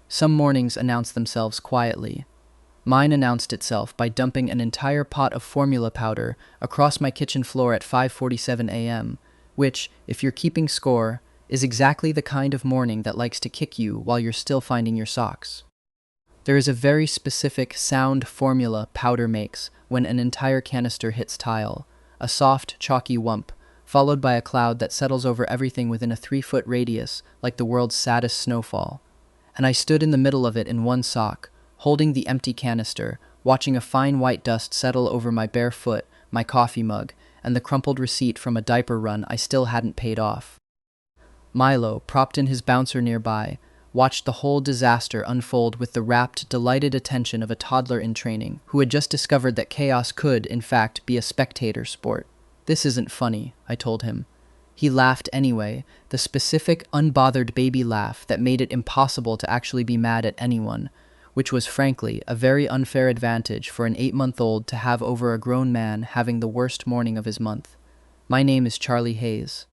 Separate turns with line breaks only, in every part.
Some mornings announce themselves quietly. Mine announced itself by dumping an entire pot of formula powder across my kitchen floor at 5:47 a.m., which, if you're keeping score, is exactly the kind of morning that likes to kick you while you're still finding your socks. There is a very specific sound formula powder makes when an entire canister hits tile, a soft, chalky whump, followed by a cloud that settles over everything within a 3-foot radius like the world's saddest snowfall. And I stood in the middle of it in one sock, holding the empty canister, watching a fine white dust settle over my bare foot, my coffee mug, and the crumpled receipt from a diaper run I still hadn't paid off. Milo, propped in his bouncer nearby, watched the whole disaster unfold with the rapt, delighted attention of a toddler in training who had just discovered that chaos could, in fact, be a spectator sport. "This isn't funny," I told him. He laughed anyway, the specific, unbothered baby laugh that made it impossible to actually be mad at anyone, which was, frankly, a very unfair advantage for an 8-month-old to have over a grown man having the worst morning of his month. "My name is Charlie Hayes.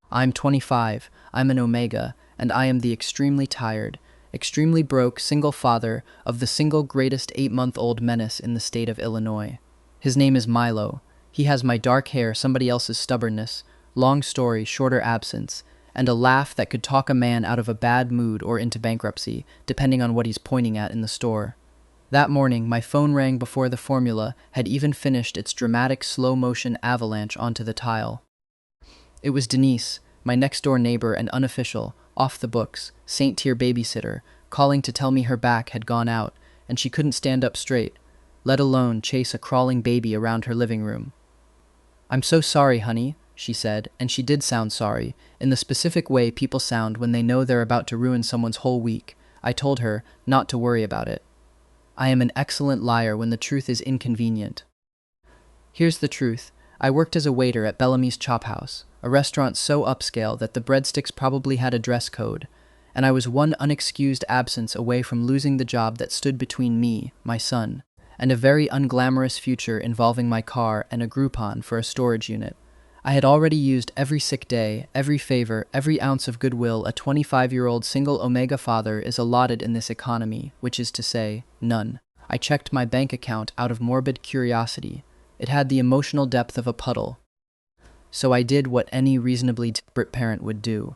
I'm 25, I'm an Omega, and I am the extremely tired, extremely broke single father of the single greatest 8-month-old menace in the state of Illinois. His name is Milo. He has my dark hair, somebody else's stubbornness, long story, shorter absence, and a laugh that could talk a man out of a bad mood or into bankruptcy, depending on what he's pointing at in the store. That morning, my phone rang before the formula had even finished its dramatic slow-motion avalanche onto the tile. It was Denise, my next-door neighbor and unofficial, off-the-books, Saint-tier babysitter, calling to tell me her back had gone out, and she couldn't stand up straight, let alone chase a crawling baby around her living room. "I'm so sorry, honey," she said, and she did sound sorry, in the specific way people sound when they know they're about to ruin someone's whole week. I told her not to worry about it. I am an excellent liar when the truth is inconvenient. Here's the truth. I worked as a waiter at Bellamy's Chop House, a restaurant so upscale that the breadsticks probably had a dress code, and I was one unexcused absence away from losing the job that stood between me, my son, and a very unglamorous future involving my car and a Groupon for a storage unit. I had already used every sick day, every favor, every ounce of goodwill a 25-year-old single Omega father is allotted in this economy, which is to say, none. I checked my bank account out of morbid curiosity. It had the emotional depth of a puddle. So I did what any reasonably desperate parent would do.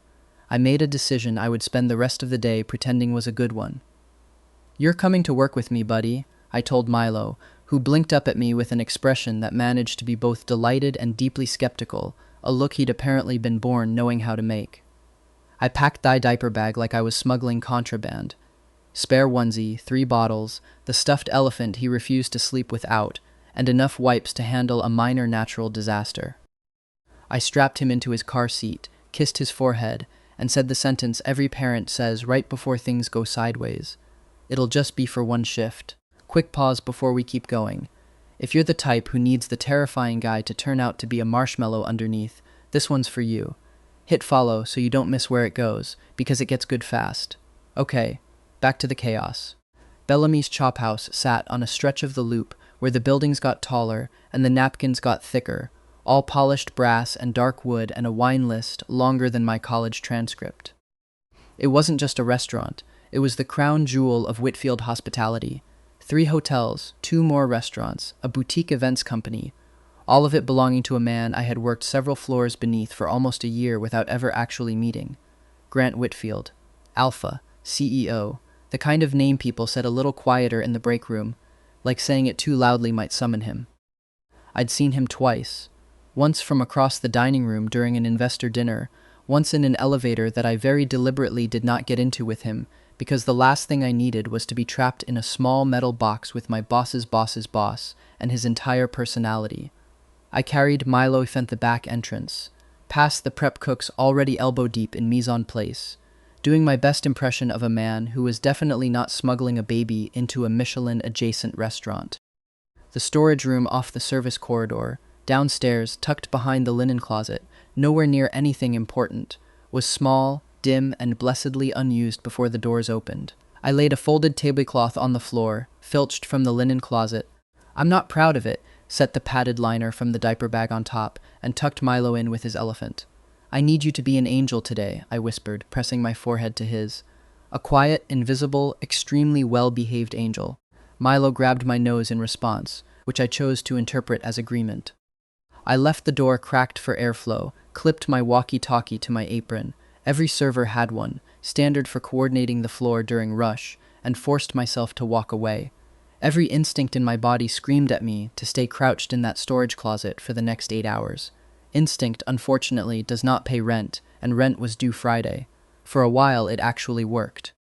I made a decision I would spend the rest of the day pretending was a good one. "You're coming to work with me, buddy," I told Milo, who blinked up at me with an expression that managed to be both delighted and deeply skeptical, a look he'd apparently been born knowing how to make. I packed thy diaper bag like I was smuggling contraband. Spare onesie, 3 bottles, the stuffed elephant he refused to sleep without, and enough wipes to handle a minor natural disaster. I strapped him into his car seat, kissed his forehead, and said the sentence every parent says right before things go sideways. "It'll just be for one shift." Quick pause before we keep going. If you're the type who needs the terrifying guy to turn out to be a marshmallow underneath, this one's for you. Hit follow so you don't miss where it goes, because it gets good fast. Okay, back to the chaos. Bellamy's Chop House sat on a stretch of the loop where the buildings got taller and the napkins got thicker, all polished brass and dark wood and a wine list longer than my college transcript. It wasn't just a restaurant, it was the crown jewel of Whitfield hospitality. 3 hotels, 2 more restaurants, a boutique events company, all of it belonging to a man I had worked several floors beneath for almost a year without ever actually meeting. Grant Whitfield, Alpha, CEO, the kind of name people said a little quieter in the break room, like saying it too loudly might summon him. I'd seen him twice, once from across the dining room during an investor dinner, once in an elevator that I very deliberately did not get into with him, because the last thing I needed was to be trapped in a small metal box with my boss's boss's boss and his entire personality. I carried Milo Fent the back entrance, past the prep cooks already elbow-deep in mise-en-place, doing my best impression of a man who was definitely not smuggling a baby into a Michelin-adjacent restaurant. The storage room off the service corridor, downstairs, tucked behind the linen closet, nowhere near anything important, was small, dim, and blessedly unused before the doors opened. I laid a folded tablecloth on the floor, filched from the linen closet. I'm not proud of it, set the padded liner from the diaper bag on top, and tucked Milo in with his elephant. "I need you to be an angel today," I whispered, pressing my forehead to his. A quiet, invisible, extremely well-behaved angel. Milo grabbed my nose in response, which I chose to interpret as agreement. I left the door cracked for airflow, clipped my walkie-talkie to my apron. Every server had one, standard for coordinating the floor during rush, and forced myself to walk away. Every instinct in my body screamed at me to stay crouched in that storage closet for the next 8 hours. Instinct, unfortunately, does not pay rent, and rent was due Friday. For a while, it actually worked.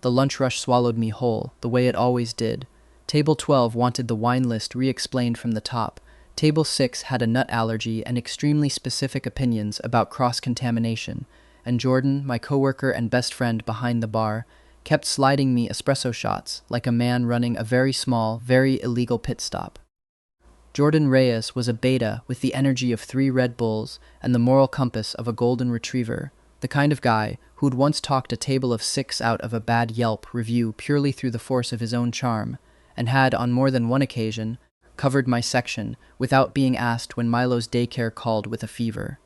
The lunch rush swallowed me whole, the way it always did. Table 12 wanted the wine list re-explained from the top. Table 6 had a nut allergy and extremely specific opinions about cross-contamination, and Jordan, my coworker and best friend behind the bar, kept sliding me espresso shots like a man running a very small, very illegal pit stop. Jordan Reyes was a beta with the energy of 3 Red Bulls and the moral compass of a golden retriever, the kind of guy who'd once talked a table of 6 out of a bad Yelp review purely through the force of his own charm, and had, on more than one occasion, covered my section without being asked when Milo's daycare called with a fever.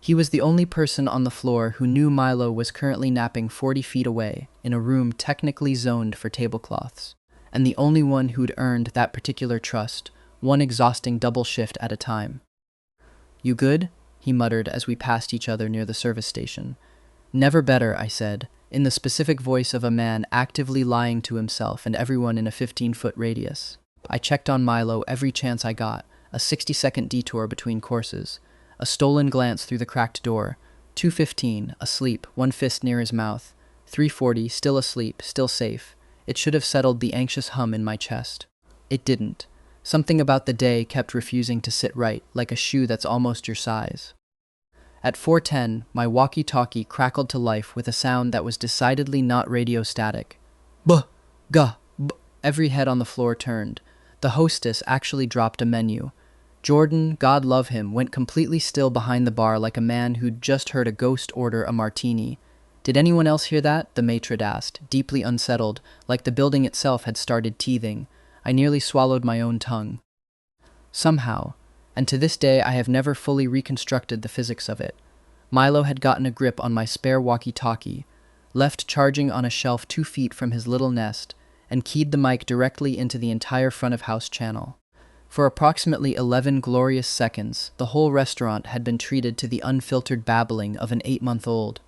He was the only person on the floor who knew Milo was currently napping 40 feet away in a room technically zoned for tablecloths, and the only one who'd earned that particular trust, one exhausting double shift at a time. "You good?" he muttered as we passed each other near the service station. "Never better," I said, in the specific voice of a man actively lying to himself and everyone in a 15-foot radius. I checked on Milo every chance I got, a 60-second detour between courses, a stolen glance through the cracked door, 2:15, asleep, one fist near his mouth, 3:40, still asleep, still safe. It should have settled the anxious hum in my chest. It didn't. Something about the day kept refusing to sit right, like a shoe that's almost your size. At 4:10, my walkie-talkie crackled to life with a sound that was decidedly not radio static. Buh! Gah! Buh! Every head on the floor turned. The hostess actually dropped a menu. Jordan, God love him, went completely still behind the bar like a man who'd just heard a ghost order a martini. "Did anyone else hear that?" the matron asked, deeply unsettled, like the building itself had started teething. I nearly swallowed my own tongue. Somehow, and to this day I have never fully reconstructed the physics of it, Milo had gotten a grip on my spare walkie-talkie, left charging on a shelf 2 feet from his little nest, and keyed the mic directly into the entire front-of-house channel. For approximately 11 glorious seconds, the whole restaurant had been treated to the unfiltered babbling of an 8-month-old.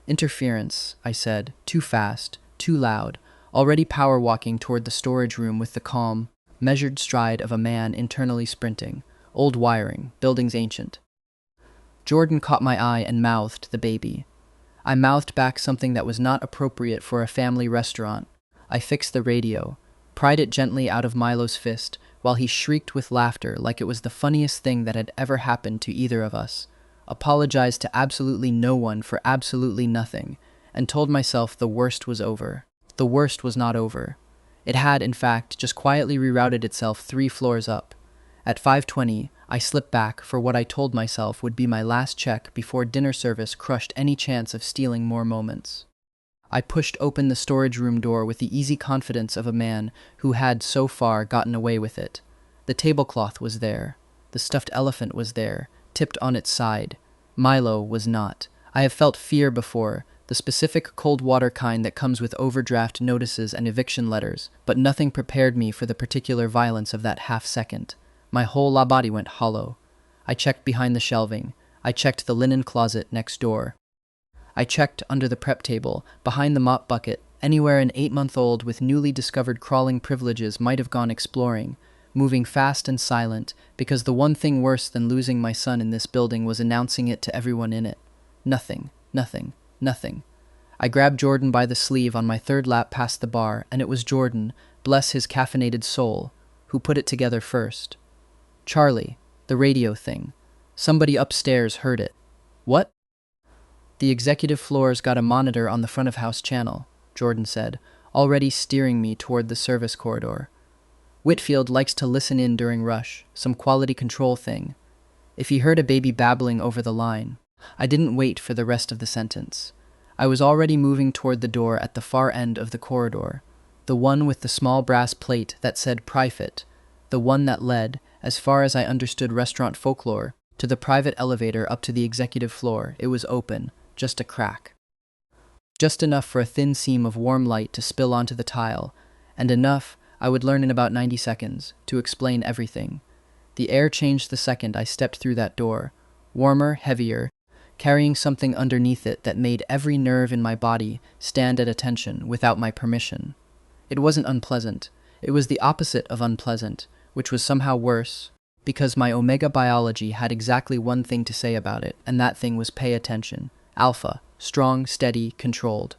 "Interference," I said, too fast, too loud, already power-walking toward the storage room with the calm, measured stride of a man internally sprinting. Old wiring, buildings ancient. Jordan caught my eye and mouthed the baby. I mouthed back something that was not appropriate for a family restaurant. I fixed the radio, pried it gently out of Milo's fist, while he shrieked with laughter like it was the funniest thing that had ever happened to either of us, apologized to absolutely no one for absolutely nothing, and told myself the worst was over. The worst was not over. It had, in fact, just quietly rerouted itself 3 floors up. At 5:20, I slipped back for what I told myself would be my last check before dinner service crushed any chance of stealing more moments. I pushed open the storage room door with the easy confidence of a man who had, so far, gotten away with it. The tablecloth was there. The stuffed elephant was there, tipped on its side. Milo was not. I have felt fear before, the specific cold water kind that comes with overdraft notices and eviction letters, but nothing prepared me for the particular violence of that half-second. My whole body went hollow. I checked behind the shelving. I checked the linen closet next door. I checked under the prep table, behind the mop bucket, anywhere an 8-month-old with newly discovered crawling privileges might have gone exploring, moving fast and silent, because the one thing worse than losing my son in this building was announcing it to everyone in it. Nothing, nothing, nothing. I grabbed Jordan by the sleeve on my 3rd lap past the bar, and it was Jordan, bless his caffeinated soul, who put it together first. "Charlie, the radio thing. Somebody upstairs heard it." "What?" "The executive floor's got a monitor on the front-of-house channel," Jordan said, already steering me toward the service corridor. "Whitfield likes to listen in during rush, some quality control thing. If he heard a baby babbling over the line..." I didn't wait for the rest of the sentence. I was already moving toward the door at the far end of the corridor, the one with the small brass plate that said private, the one that led, as far as I understood restaurant folklore, to the private elevator up to the executive floor. It was open, just a crack. Just enough for a thin seam of warm light to spill onto the tile, and enough, I would learn in about 90 seconds, to explain everything. The air changed the second I stepped through that door, warmer, heavier, carrying something underneath it that made every nerve in my body stand at attention without my permission. It wasn't unpleasant. It was the opposite of unpleasant, which was somehow worse, because my omega biology had exactly one thing to say about it, and that thing was pay attention. Alpha, strong, steady, controlled.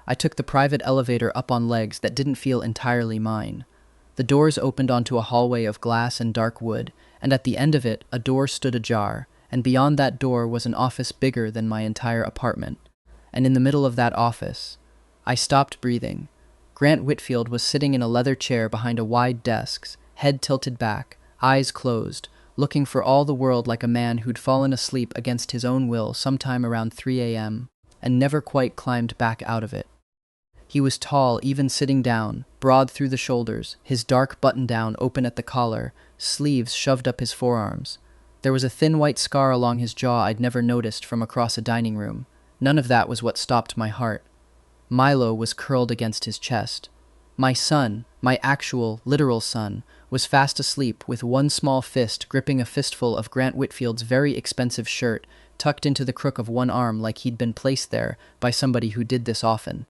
I took the private elevator up on legs that didn't feel entirely mine. The doors opened onto a hallway of glass and dark wood, and at the end of it, a door stood ajar, and beyond that door was an office bigger than my entire apartment. And in the middle of that office, I stopped breathing. Grant Whitfield was sitting in a leather chair behind a wide desk, head tilted back, eyes closed, looking for all the world like a man who'd fallen asleep against his own will sometime around 3 a.m., and never quite climbed back out of it. He was tall, even sitting down, broad through the shoulders, his dark button-down open at the collar, sleeves shoved up his forearms. There was a thin white scar along his jaw I'd never noticed from across a dining room. None of that was what stopped my heart. Milo was curled against his chest. My son, my actual, literal son, was fast asleep with one small fist gripping a fistful of Grant Whitfield's very expensive shirt tucked into the crook of one arm like he'd been placed there by somebody who did this often.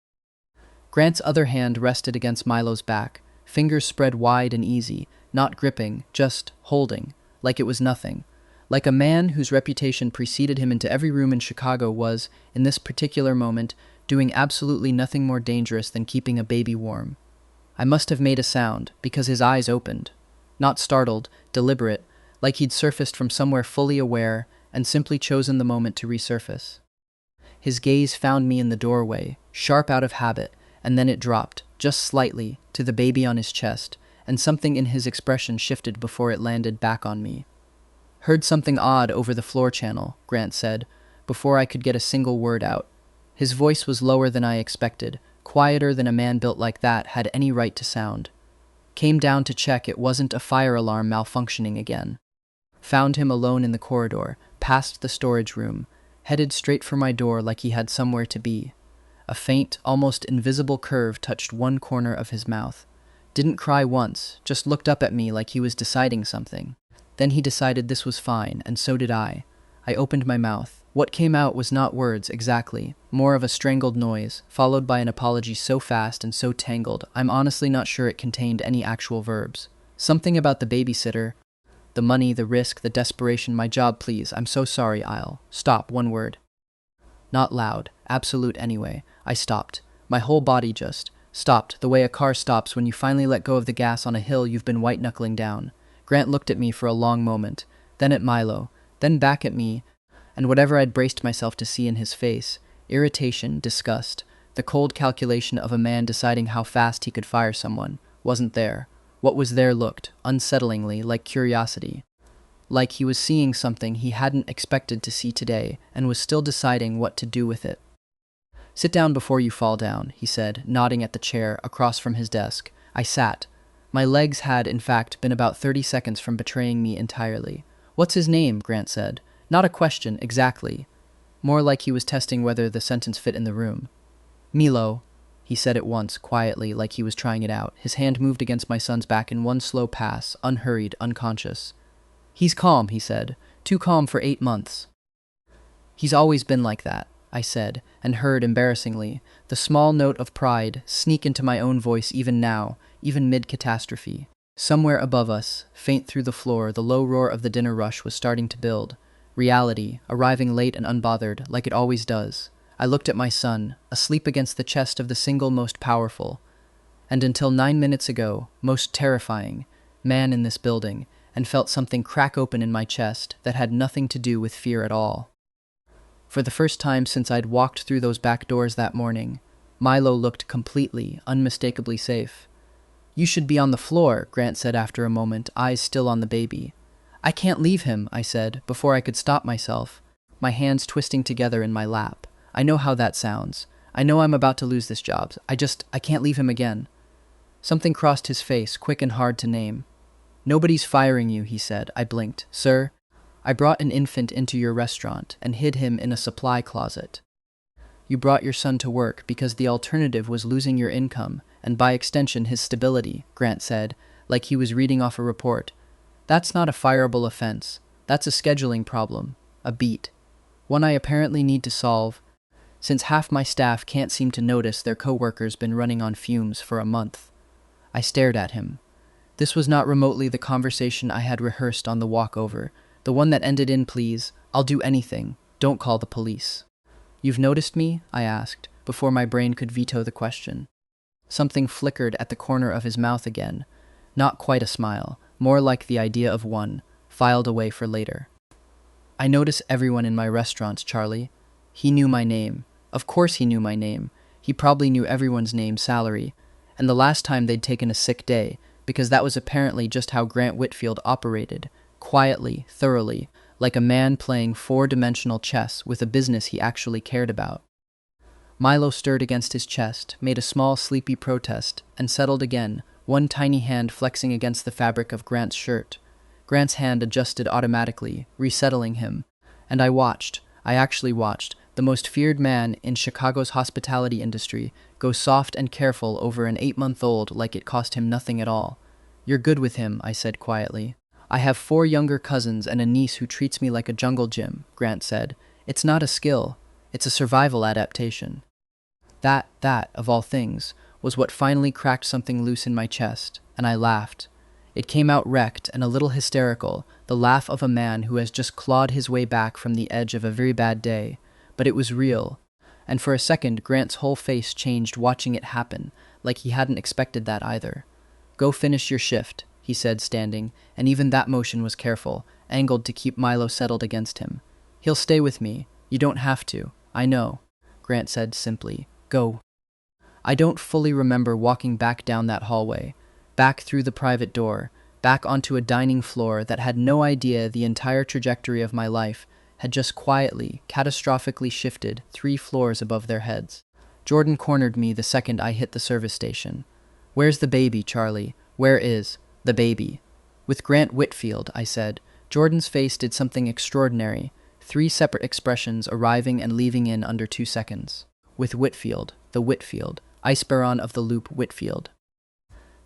Grant's other hand rested against Milo's back, fingers spread wide and easy, not gripping, just holding, like it was nothing. Like a man whose reputation preceded him into every room in Chicago was, in this particular moment, doing absolutely nothing more dangerous than keeping a baby warm. I must have made a sound, because his eyes opened. Not startled, deliberate, like he'd surfaced from somewhere fully aware and simply chosen the moment to resurface. His gaze found me in the doorway, sharp out of habit, and then it dropped, just slightly, to the baby on his chest, and something in his expression shifted before it landed back on me. "Heard something odd over the floor channel," Grant said, before I could get a single word out. His voice was lower than I expected, quieter than a man built like that had any right to sound. Came down to check it wasn't a fire alarm malfunctioning again. Found him alone in the corridor, past the storage room, headed straight for my door like he had somewhere to be. A faint, almost invisible curve touched one corner of his mouth. Didn't cry once, just looked up at me like he was deciding something. Then he decided this was fine, and so did I. I opened my mouth. What came out was not words, exactly, more of a strangled noise, followed by an apology so fast and so tangled, I'm honestly not sure it contained any actual verbs. Something about the babysitter, the money, the risk, the desperation, my job, please, I'm so sorry, I'll. Stop, one word. Not loud, absolute anyway. I stopped. My whole body just stopped, the way a car stops when you finally let go of the gas on a hill you've been white-knuckling down. Grant looked at me for a long moment, then at Milo, then back at me, and whatever I'd braced myself to see in his face, irritation, disgust, the cold calculation of a man deciding how fast he could fire someone, wasn't there. What was there looked, unsettlingly, like curiosity. Like he was seeing something he hadn't expected to see today, and was still deciding what to do with it. "Sit down before you fall down," he said, nodding at the chair across from his desk. I sat. My legs had, in fact, been about 30 seconds from betraying me entirely. "What's his name?" Grant said. Not a question, exactly. More like he was testing whether the sentence fit in the room. "Milo," he said at once, quietly, like he was trying it out. His hand moved against my son's back in one slow pass, unhurried, unconscious. "He's calm," he said. "Too calm for 8 months." "He's always been like that," I said, and heard, embarrassingly, the small note of pride sneak into my own voice even now, even mid-catastrophe. Somewhere above us, faint through the floor, the low roar of the dinner rush was starting to build. Reality, arriving late and unbothered, like it always does. I looked at my son, asleep against the chest of the single most powerful, and until 9 minutes ago, most terrifying, man in this building, and felt something crack open in my chest that had nothing to do with fear at all. For the first time since I'd walked through those back doors that morning, Milo looked completely, unmistakably safe. "You should be on the floor," Grant said after a moment, eyes still on the baby. "I can't leave him," I said, before I could stop myself, my hands twisting together in my lap. "I know how that sounds. I know I'm about to lose this job. I can't leave him again." Something crossed his face, quick and hard to name. "Nobody's firing you," he said. I blinked. "Sir, I brought an infant into your restaurant and hid him in a supply closet. You brought your son to work because the alternative was losing your income, and by extension his stability, Grant said, like he was reading off a report. That's not a fireable offense. That's a scheduling problem. A beat. One I apparently need to solve, since half my staff can't seem to notice their coworker's been running on fumes for a month. I stared at him. This was not remotely the conversation I had rehearsed on the walk over, the one that ended in, "Please, I'll do anything. Don't call the police." "You've noticed me?" I asked, before my brain could veto the question. Something flickered at the corner of his mouth again. Not quite a smile, more like the idea of one, filed away for later. "I notice everyone in my restaurants, Charlie." He knew my name. Of course he knew my name. He probably knew everyone's name, salary, and the last time they'd taken a sick day, because that was apparently just how Grant Whitfield operated, quietly, thoroughly, like a man playing four-dimensional chess with a business he actually cared about. Milo stirred against his chest, made a small, sleepy protest, and settled again, one tiny hand flexing against the fabric of Grant's shirt. Grant's hand adjusted automatically, resettling him, and I actually watched, the most feared man in Chicago's hospitality industry go soft and careful over an 8-month-old like it cost him nothing at all. "You're good with him," I said quietly. "I have 4 younger cousins and a niece who treats me like a jungle gym," Grant said. "It's not a skill. It's a survival adaptation." That, of all things, was what finally cracked something loose in my chest, and I laughed. It came out wrecked and a little hysterical, the laugh of a man who has just clawed his way back from the edge of a very bad day, but it was real, and for a second Grant's whole face changed watching it happen, like he hadn't expected that either. "Go finish your shift," he said, standing, and even that motion was careful, angled to keep Milo settled against him. "He'll stay with me. You don't have to. I know," Grant said simply. "Go." I don't fully remember walking back down that hallway, back through the private door, back onto a dining floor that had no idea the entire trajectory of my life had just quietly, catastrophically shifted 3 floors above their heads. Jordan cornered me the second I hit the service station. "Where's the baby, Charlie? Where is the baby?" "With Grant Whitfield," I said. Jordan's face did something extraordinary, 3 separate expressions arriving and leaving in under 2 seconds. "With Whitfield, the Whitfield, Icebaron of the Loop Whitfield.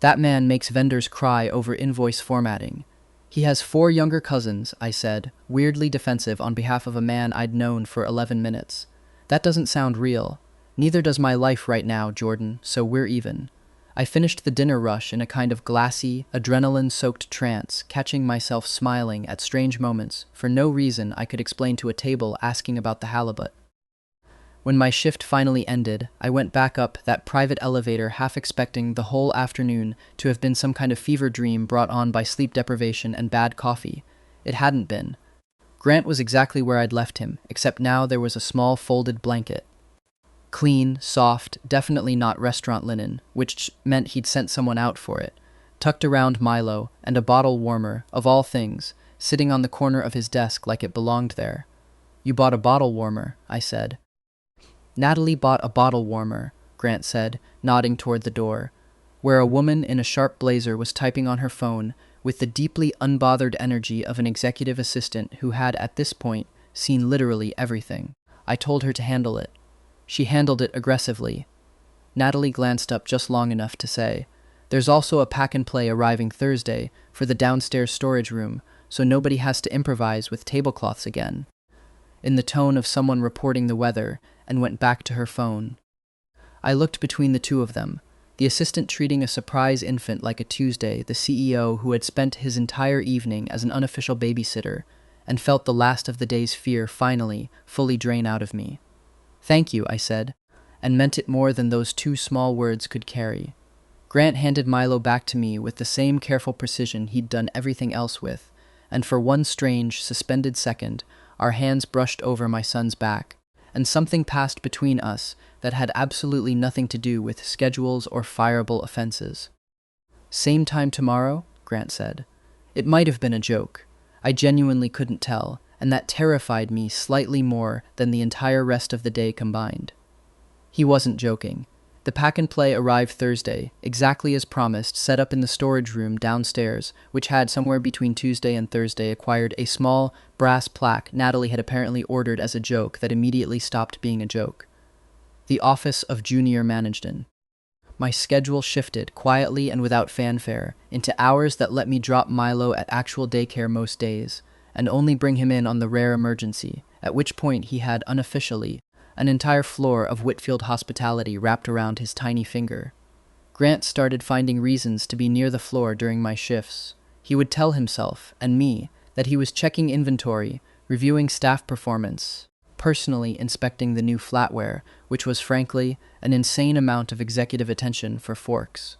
That man makes vendors cry over invoice formatting. He has 4 younger cousins," I said, weirdly defensive on behalf of a man I'd known for 11 minutes. "That doesn't sound real. Neither does my life right now, Jordan, so we're even." I finished the dinner rush in a kind of glassy, adrenaline-soaked trance, catching myself smiling at strange moments for no reason I could explain to a table asking about the halibut. When my shift finally ended, I went back up that private elevator half expecting the whole afternoon to have been some kind of fever dream brought on by sleep deprivation and bad coffee. It hadn't been. Grant was exactly where I'd left him, except now there was a small folded blanket. Clean, soft, definitely not restaurant linen, which meant he'd sent someone out for it, tucked around Milo, and a bottle warmer, of all things, sitting on the corner of his desk like it belonged there. "You bought a bottle warmer," I said. "Natalie bought a bottle warmer," Grant said, nodding toward the door, where a woman in a sharp blazer was typing on her phone with the deeply unbothered energy of an executive assistant who had, at this point, seen literally everything. I told her to handle it. She handled it aggressively. Natalie glanced up just long enough to say, "There's also a pack-and-play arriving Thursday for the downstairs storage room, so nobody has to improvise with tablecloths again," in the tone of someone reporting the weather, and went back to her phone. I looked between the two of them, the assistant treating a surprise infant like a Tuesday, the CEO who had spent his entire evening as an unofficial babysitter, and felt the last of the day's fear finally, fully drain out of me. "Thank you," I said, and meant it more than those 2 small words could carry. Grant handed Milo back to me with the same careful precision he'd done everything else with, and for one strange, suspended second, our hands brushed over my son's back, and something passed between us that had absolutely nothing to do with schedules or fireable offenses. "Same time tomorrow?" Grant said. It might have been a joke. I genuinely couldn't tell, and that terrified me slightly more than the entire rest of the day combined. He wasn't joking. The pack-and-play arrived Thursday, exactly as promised, set up in the storage room downstairs, which had, somewhere between Tuesday and Thursday, acquired a small, brass plaque Natalie had apparently ordered as a joke that immediately stopped being a joke. the office of junior management. My schedule shifted, quietly and without fanfare, into hours that let me drop Milo at actual daycare most days, and only bring him in on the rare emergency, at which point he had, unofficially, an entire floor of Whitfield hospitality wrapped around his tiny finger. Grant started finding reasons to be near the floor during my shifts. He would tell himself, and me, that he was checking inventory, reviewing staff performance, personally inspecting the new flatware, which was, frankly, an insane amount of executive attention for Forks.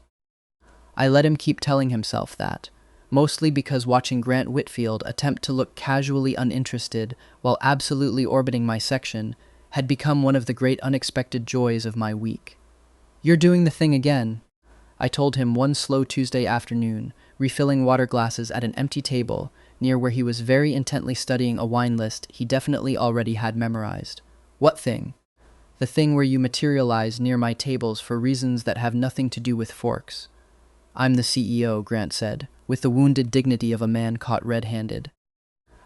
I let him keep telling himself that, mostly because watching Grant Whitfield attempt to look casually uninterested while absolutely orbiting my section had become one of the great unexpected joys of my week. "You're doing the thing again," I told him one slow Tuesday afternoon, refilling water glasses at an empty table near where he was very intently studying a wine list he definitely already had memorized. "What thing?" "The thing where you materialize near my tables for reasons that have nothing to do with Forks." "I'm the CEO," Grant said, with the wounded dignity of a man caught red-handed.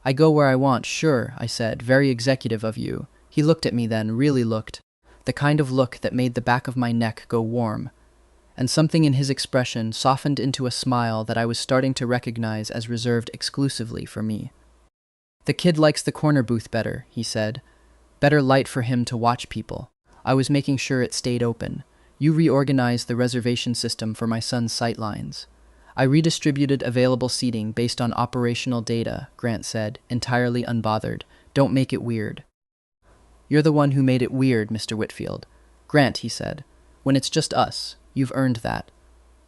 "I go where I want, sure," I said, "very executive of you." He looked at me then, really looked, the kind of look that made the back of my neck go warm, and something in his expression softened into a smile that I was starting to recognize as reserved exclusively for me. "The kid likes the corner booth better," he said. "Better light for him to watch people. I was making sure it stayed open. You reorganized the reservation system for my son's sightlines." "I redistributed available seating based on operational data," Grant said, entirely unbothered. "Don't make it weird." "You're the one who made it weird, Mr. Whitfield." "Grant," he said, "when it's just us, you've earned that."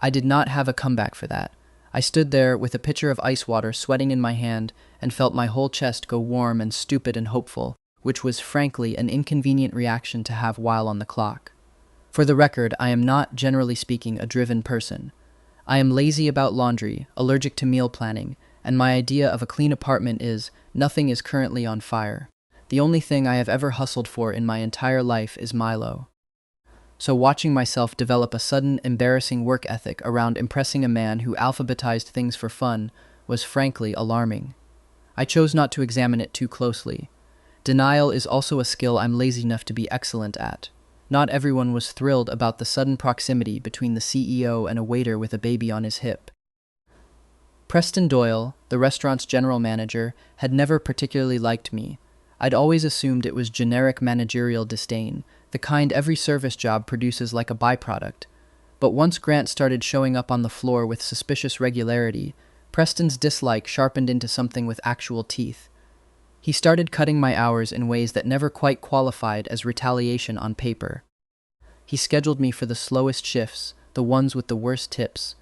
I did not have a comeback for that. I stood there with a pitcher of ice water sweating in my hand and felt my whole chest go warm and stupid and hopeful, which was frankly an inconvenient reaction to have while on the clock. For the record, I am not, generally speaking, a driven person. I am lazy about laundry, allergic to meal planning, and my idea of a clean apartment is, nothing is currently on fire. The only thing I have ever hustled for in my entire life is Milo. So watching myself develop a sudden, embarrassing work ethic around impressing a man who alphabetized things for fun was frankly alarming. I chose not to examine it too closely. Denial is also a skill I'm lazy enough to be excellent at. Not everyone was thrilled about the sudden proximity between the CEO and a waiter with a baby on his hip. Preston Doyle, the restaurant's general manager, had never particularly liked me. I'd always assumed it was generic managerial disdain, the kind every service job produces like a byproduct. But once Grant started showing up on the floor with suspicious regularity, Preston's dislike sharpened into something with actual teeth. He started cutting my hours in ways that never quite qualified as retaliation on paper. He scheduled me for the slowest shifts, the ones with the worst tips,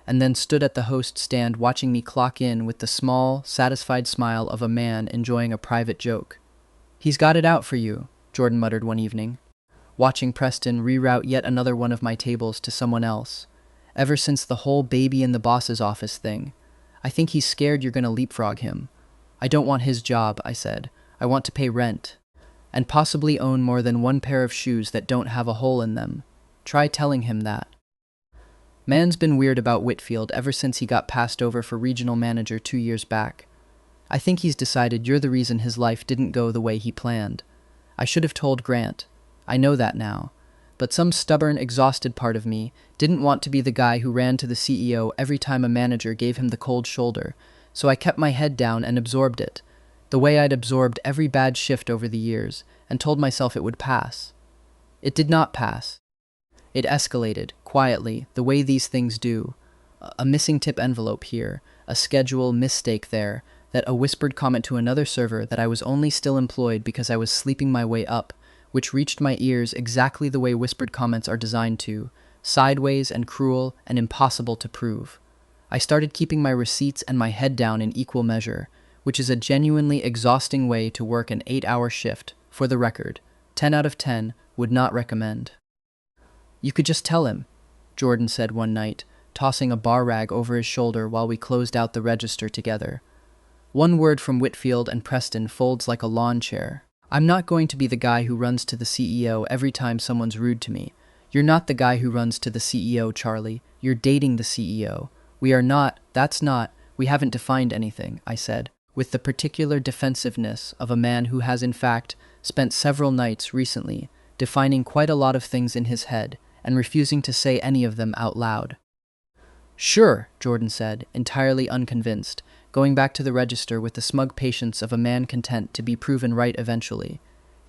and then stood at the host stand watching me clock in with the small, satisfied smile of a man enjoying a private joke. "He's got it out for you," Jordan muttered one evening, watching Preston reroute yet another one of my tables to someone else. "Ever since the whole baby in the boss's office thing. I think he's scared you're going to leapfrog him." "I don't want his job," I said. "I want to pay rent. And possibly own more than one pair of shoes that don't have a hole in them." Try telling him that. Man's been weird about Whitfield ever since he got passed over for regional manager 2 years back. I think he's decided you're the reason his life didn't go the way he planned. I should have told Grant. I know that now. But some stubborn, exhausted part of me didn't want to be the guy who ran to the CEO every time a manager gave him the cold shoulder, so I kept my head down and absorbed it, the way I'd absorbed every bad shift over the years, and told myself it would pass. It did not pass. It escalated, quietly, the way these things do. A missing tip envelope here, a schedule mistake there, that a whispered comment to another server that I was only still employed because I was sleeping my way up, which reached my ears exactly the way whispered comments are designed to, sideways and cruel and impossible to prove. I started keeping my receipts and my head down in equal measure, which is a genuinely exhausting way to work an 8-hour shift, for the record. 10 out of 10 would not recommend. "You could just tell him," Jordan said one night, tossing a bar rag over his shoulder while we closed out the register together. One word from Whitfield and Preston folds like a lawn chair. "I'm not going to be the guy who runs to the CEO every time someone's rude to me. You're not the guy who runs to the CEO, Charlie. You're dating the CEO. We are not, we haven't defined anything," I said, with the particular defensiveness of a man who has in fact spent several nights recently defining quite a lot of things in his head and refusing to say any of them out loud. "Sure," Jordan said, entirely unconvinced, going back to the register with the smug patience of a man content to be proven right eventually.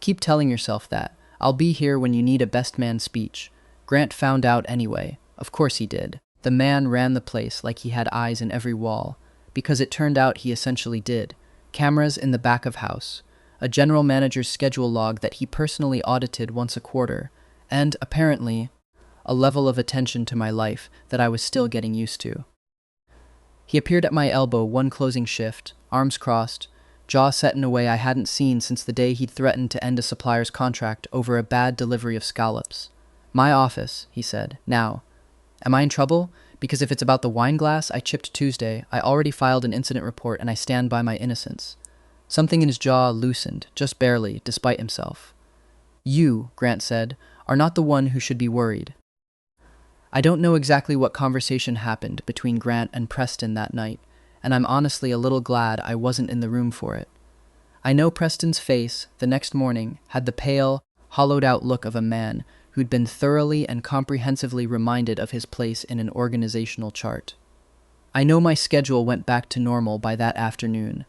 "Keep telling yourself that. I'll be here when you need a best man speech." Grant found out anyway. Of course he did. The man ran the place like he had eyes in every wall, because it turned out he essentially did. Cameras in the back of house, a general manager's schedule log that he personally audited once a quarter, and, apparently, a level of attention to my life that I was still getting used to. He appeared at my elbow one closing shift, arms crossed, jaw set in a way I hadn't seen since the day he'd threatened to end a supplier's contract over a bad delivery of scallops. "My office," he said. "Now. Am I in trouble? Because if it's about the wine glass I chipped Tuesday, I already filed an incident report and I stand by my innocence." Something in his jaw loosened, just barely, despite himself. "You," Grant said, "are not the one who should be worried." I don't know exactly what conversation happened between Grant and Preston that night, and I'm honestly a little glad I wasn't in the room for it. I know Preston's face, the next morning, had the pale, hollowed-out look of a man who'd been thoroughly and comprehensively reminded of his place in an organizational chart. I know my schedule went back to normal by that afternoon,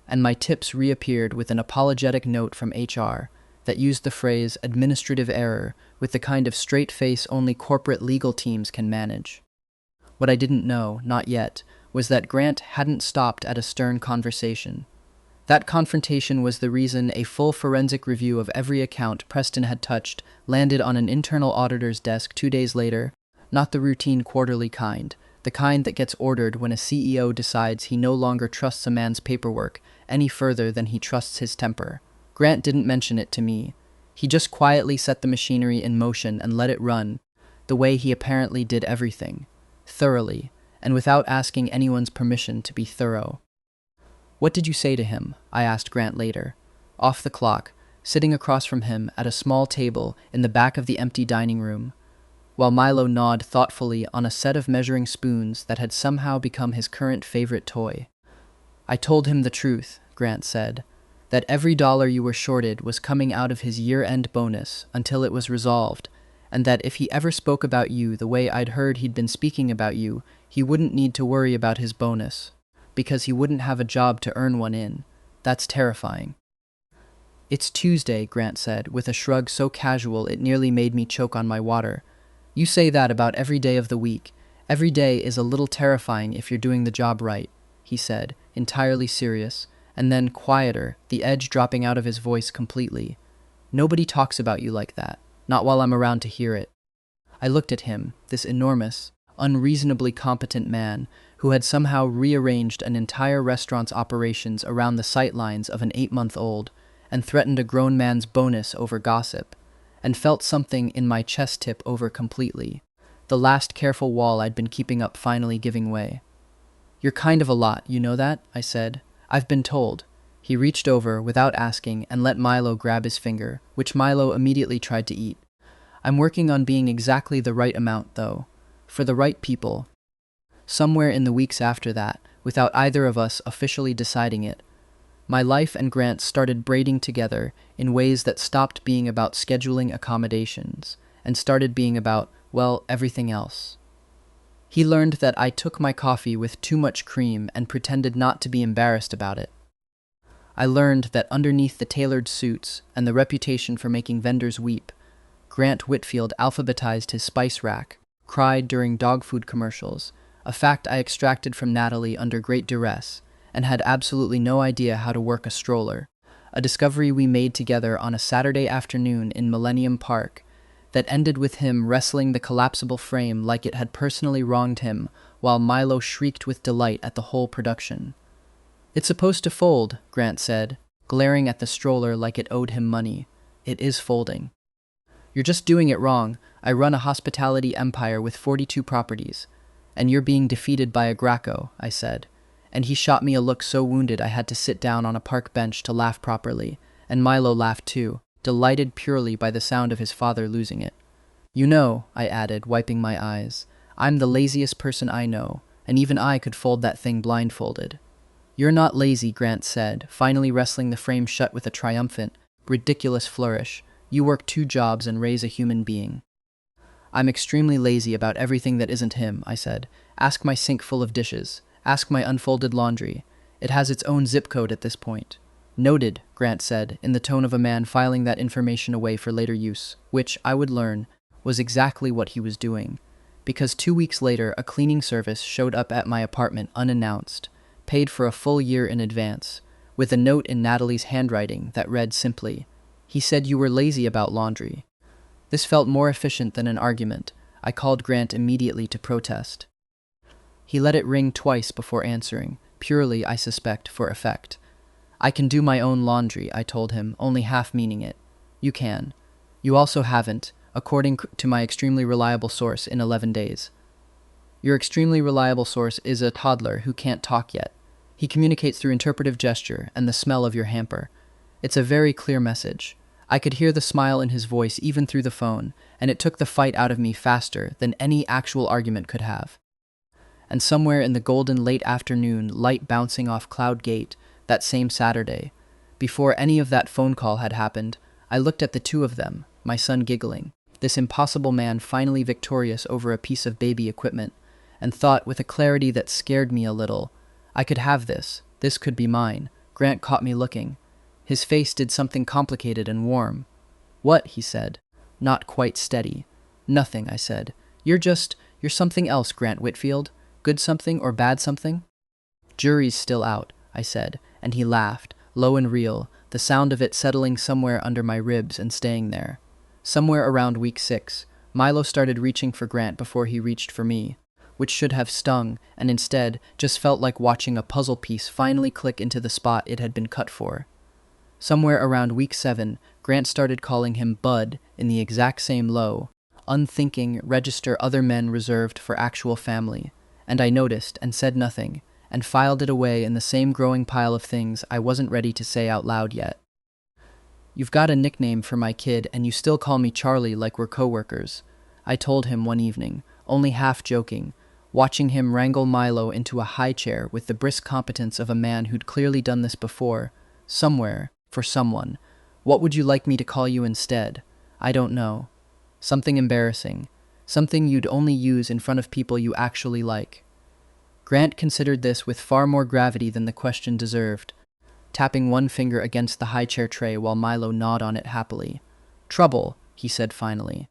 and my tips reappeared with an apologetic note from HR that used the phrase administrative error with the kind of straight face only corporate legal teams can manage. What I didn't know, not yet, was that Grant hadn't stopped at a stern conversation. That confrontation was the reason a full forensic review of every account Preston had touched landed on an internal auditor's desk 2 days later, not the routine quarterly kind, the kind that gets ordered when a CEO decides he no longer trusts a man's paperwork any further than he trusts his temper. Grant didn't mention it to me. He just quietly set the machinery in motion and let it run, the way he apparently did everything, thoroughly, and without asking anyone's permission to be thorough. "What did you say to him?" I asked Grant later, off the clock, sitting across from him at a small table in the back of the empty dining room, while Milo gnawed thoughtfully on a set of measuring spoons that had somehow become his current favorite toy. "I told him the truth," Grant said, "that every dollar you were shorted was coming out of his year-end bonus until it was resolved, and that if he ever spoke about you the way I'd heard he'd been speaking about you, he wouldn't need to worry about his bonus, because he wouldn't have a job to earn one in. That's terrifying." "It's Tuesday," Grant said, with a shrug so casual it nearly made me choke on my water. "You say that about every day of the week. Every day is a little terrifying if you're doing the job right," he said, entirely serious, and then quieter, the edge dropping out of his voice completely. "Nobody talks about you like that, not while I'm around to hear it." I looked at him, this enormous, unreasonably competent man who had somehow rearranged an entire restaurant's operations around the sightlines of an 8-month-old and threatened a grown man's bonus over gossip, and felt something in my chest tip over completely, the last careful wall I'd been keeping up finally giving way. "You're kind of a lot, you know that?" I said. "I've been told." He reached over, without asking, and let Milo grab his finger, which Milo immediately tried to eat. "I'm working on being exactly the right amount, though. For the right people." Somewhere in the weeks after that, without either of us officially deciding it, my life and Grant's started braiding together in ways that stopped being about scheduling accommodations and started being about, well, everything else. He learned that I took my coffee with too much cream and pretended not to be embarrassed about it. I learned that underneath the tailored suits and the reputation for making vendors weep, Grant Whitfield alphabetized his spice rack, cried during dog food commercials, a fact I extracted from Natalie under great duress, and had absolutely no idea how to work a stroller, a discovery we made together on a Saturday afternoon in Millennium Park that ended with him wrestling the collapsible frame like it had personally wronged him, while Milo shrieked with delight at the whole production. "It's supposed to fold," Grant said, glaring at the stroller like it owed him money. "It is folding." "You're just doing it wrong. I run a hospitality empire with 42 properties, and you're being defeated by a Graco," I said, and he shot me a look so wounded I had to sit down on a park bench to laugh properly, and Milo laughed too, delighted purely by the sound of his father losing it. "You know," I added, wiping my eyes, "I'm the laziest person I know, and even I could fold that thing blindfolded." "You're not lazy," Grant said, finally wrestling the frame shut with a triumphant, ridiculous flourish. You work 2 jobs and raise a human being. I'm extremely lazy about everything that isn't him, I said. Ask my sink full of dishes. Ask my unfolded laundry. It has its own zip code at this point. Noted, Grant said, in the tone of a man filing that information away for later use, which, I would learn, was exactly what he was doing. Because 2 weeks later, a cleaning service showed up at my apartment unannounced, paid for a full year in advance, with a note in Natalie's handwriting that read simply, "He said you were lazy about laundry." This felt more efficient than an argument. I called Grant immediately to protest. He let it ring twice before answering, purely, I suspect, for effect. "I can do my own laundry," I told him, only half meaning it. "You can. You also haven't, according to my extremely reliable source, in 11 days. Your extremely reliable source is a toddler who can't talk yet. He communicates through interpretive gesture and the smell of your hamper. It's a very clear message. I could hear the smile in his voice even through the phone, and it took the fight out of me faster than any actual argument could have. And somewhere in the golden late afternoon, light bouncing off Cloud Gate, that same Saturday, before any of that phone call had happened, I looked at the two of them, my son giggling, this impossible man finally victorious over a piece of baby equipment, and thought with a clarity that scared me a little, I could have this. This could be mine. Grant caught me looking. His face did something complicated and warm. "What?" he said, not quite steady. "Nothing," I said. You're something else, Grant Whitfield. Good something or bad something?" "Jury's still out," I said, and he laughed, low and real, the sound of it settling somewhere under my ribs and staying there. Somewhere around week 6, Milo started reaching for Grant before he reached for me, which should have stung, and instead just felt like watching a puzzle piece finally click into the spot it had been cut for. Somewhere around week 7, Grant started calling him Bud in the exact same low, unthinking register other men reserved for actual family, and I noticed and said nothing, and filed it away in the same growing pile of things I wasn't ready to say out loud yet. "You've got a nickname for my kid, and you still call me Charlie like we're co-workers," I told him one evening, only half joking, watching him wrangle Milo into a high chair with the brisk competence of a man who'd clearly done this before, somewhere, for someone. "What would you like me to call you instead?" "I don't know. Something embarrassing. Something you'd only use in front of people you actually like." Grant considered this with far more gravity than the question deserved, tapping one finger against the high chair tray while Milo gnawed on it happily. "Trouble," he said finally.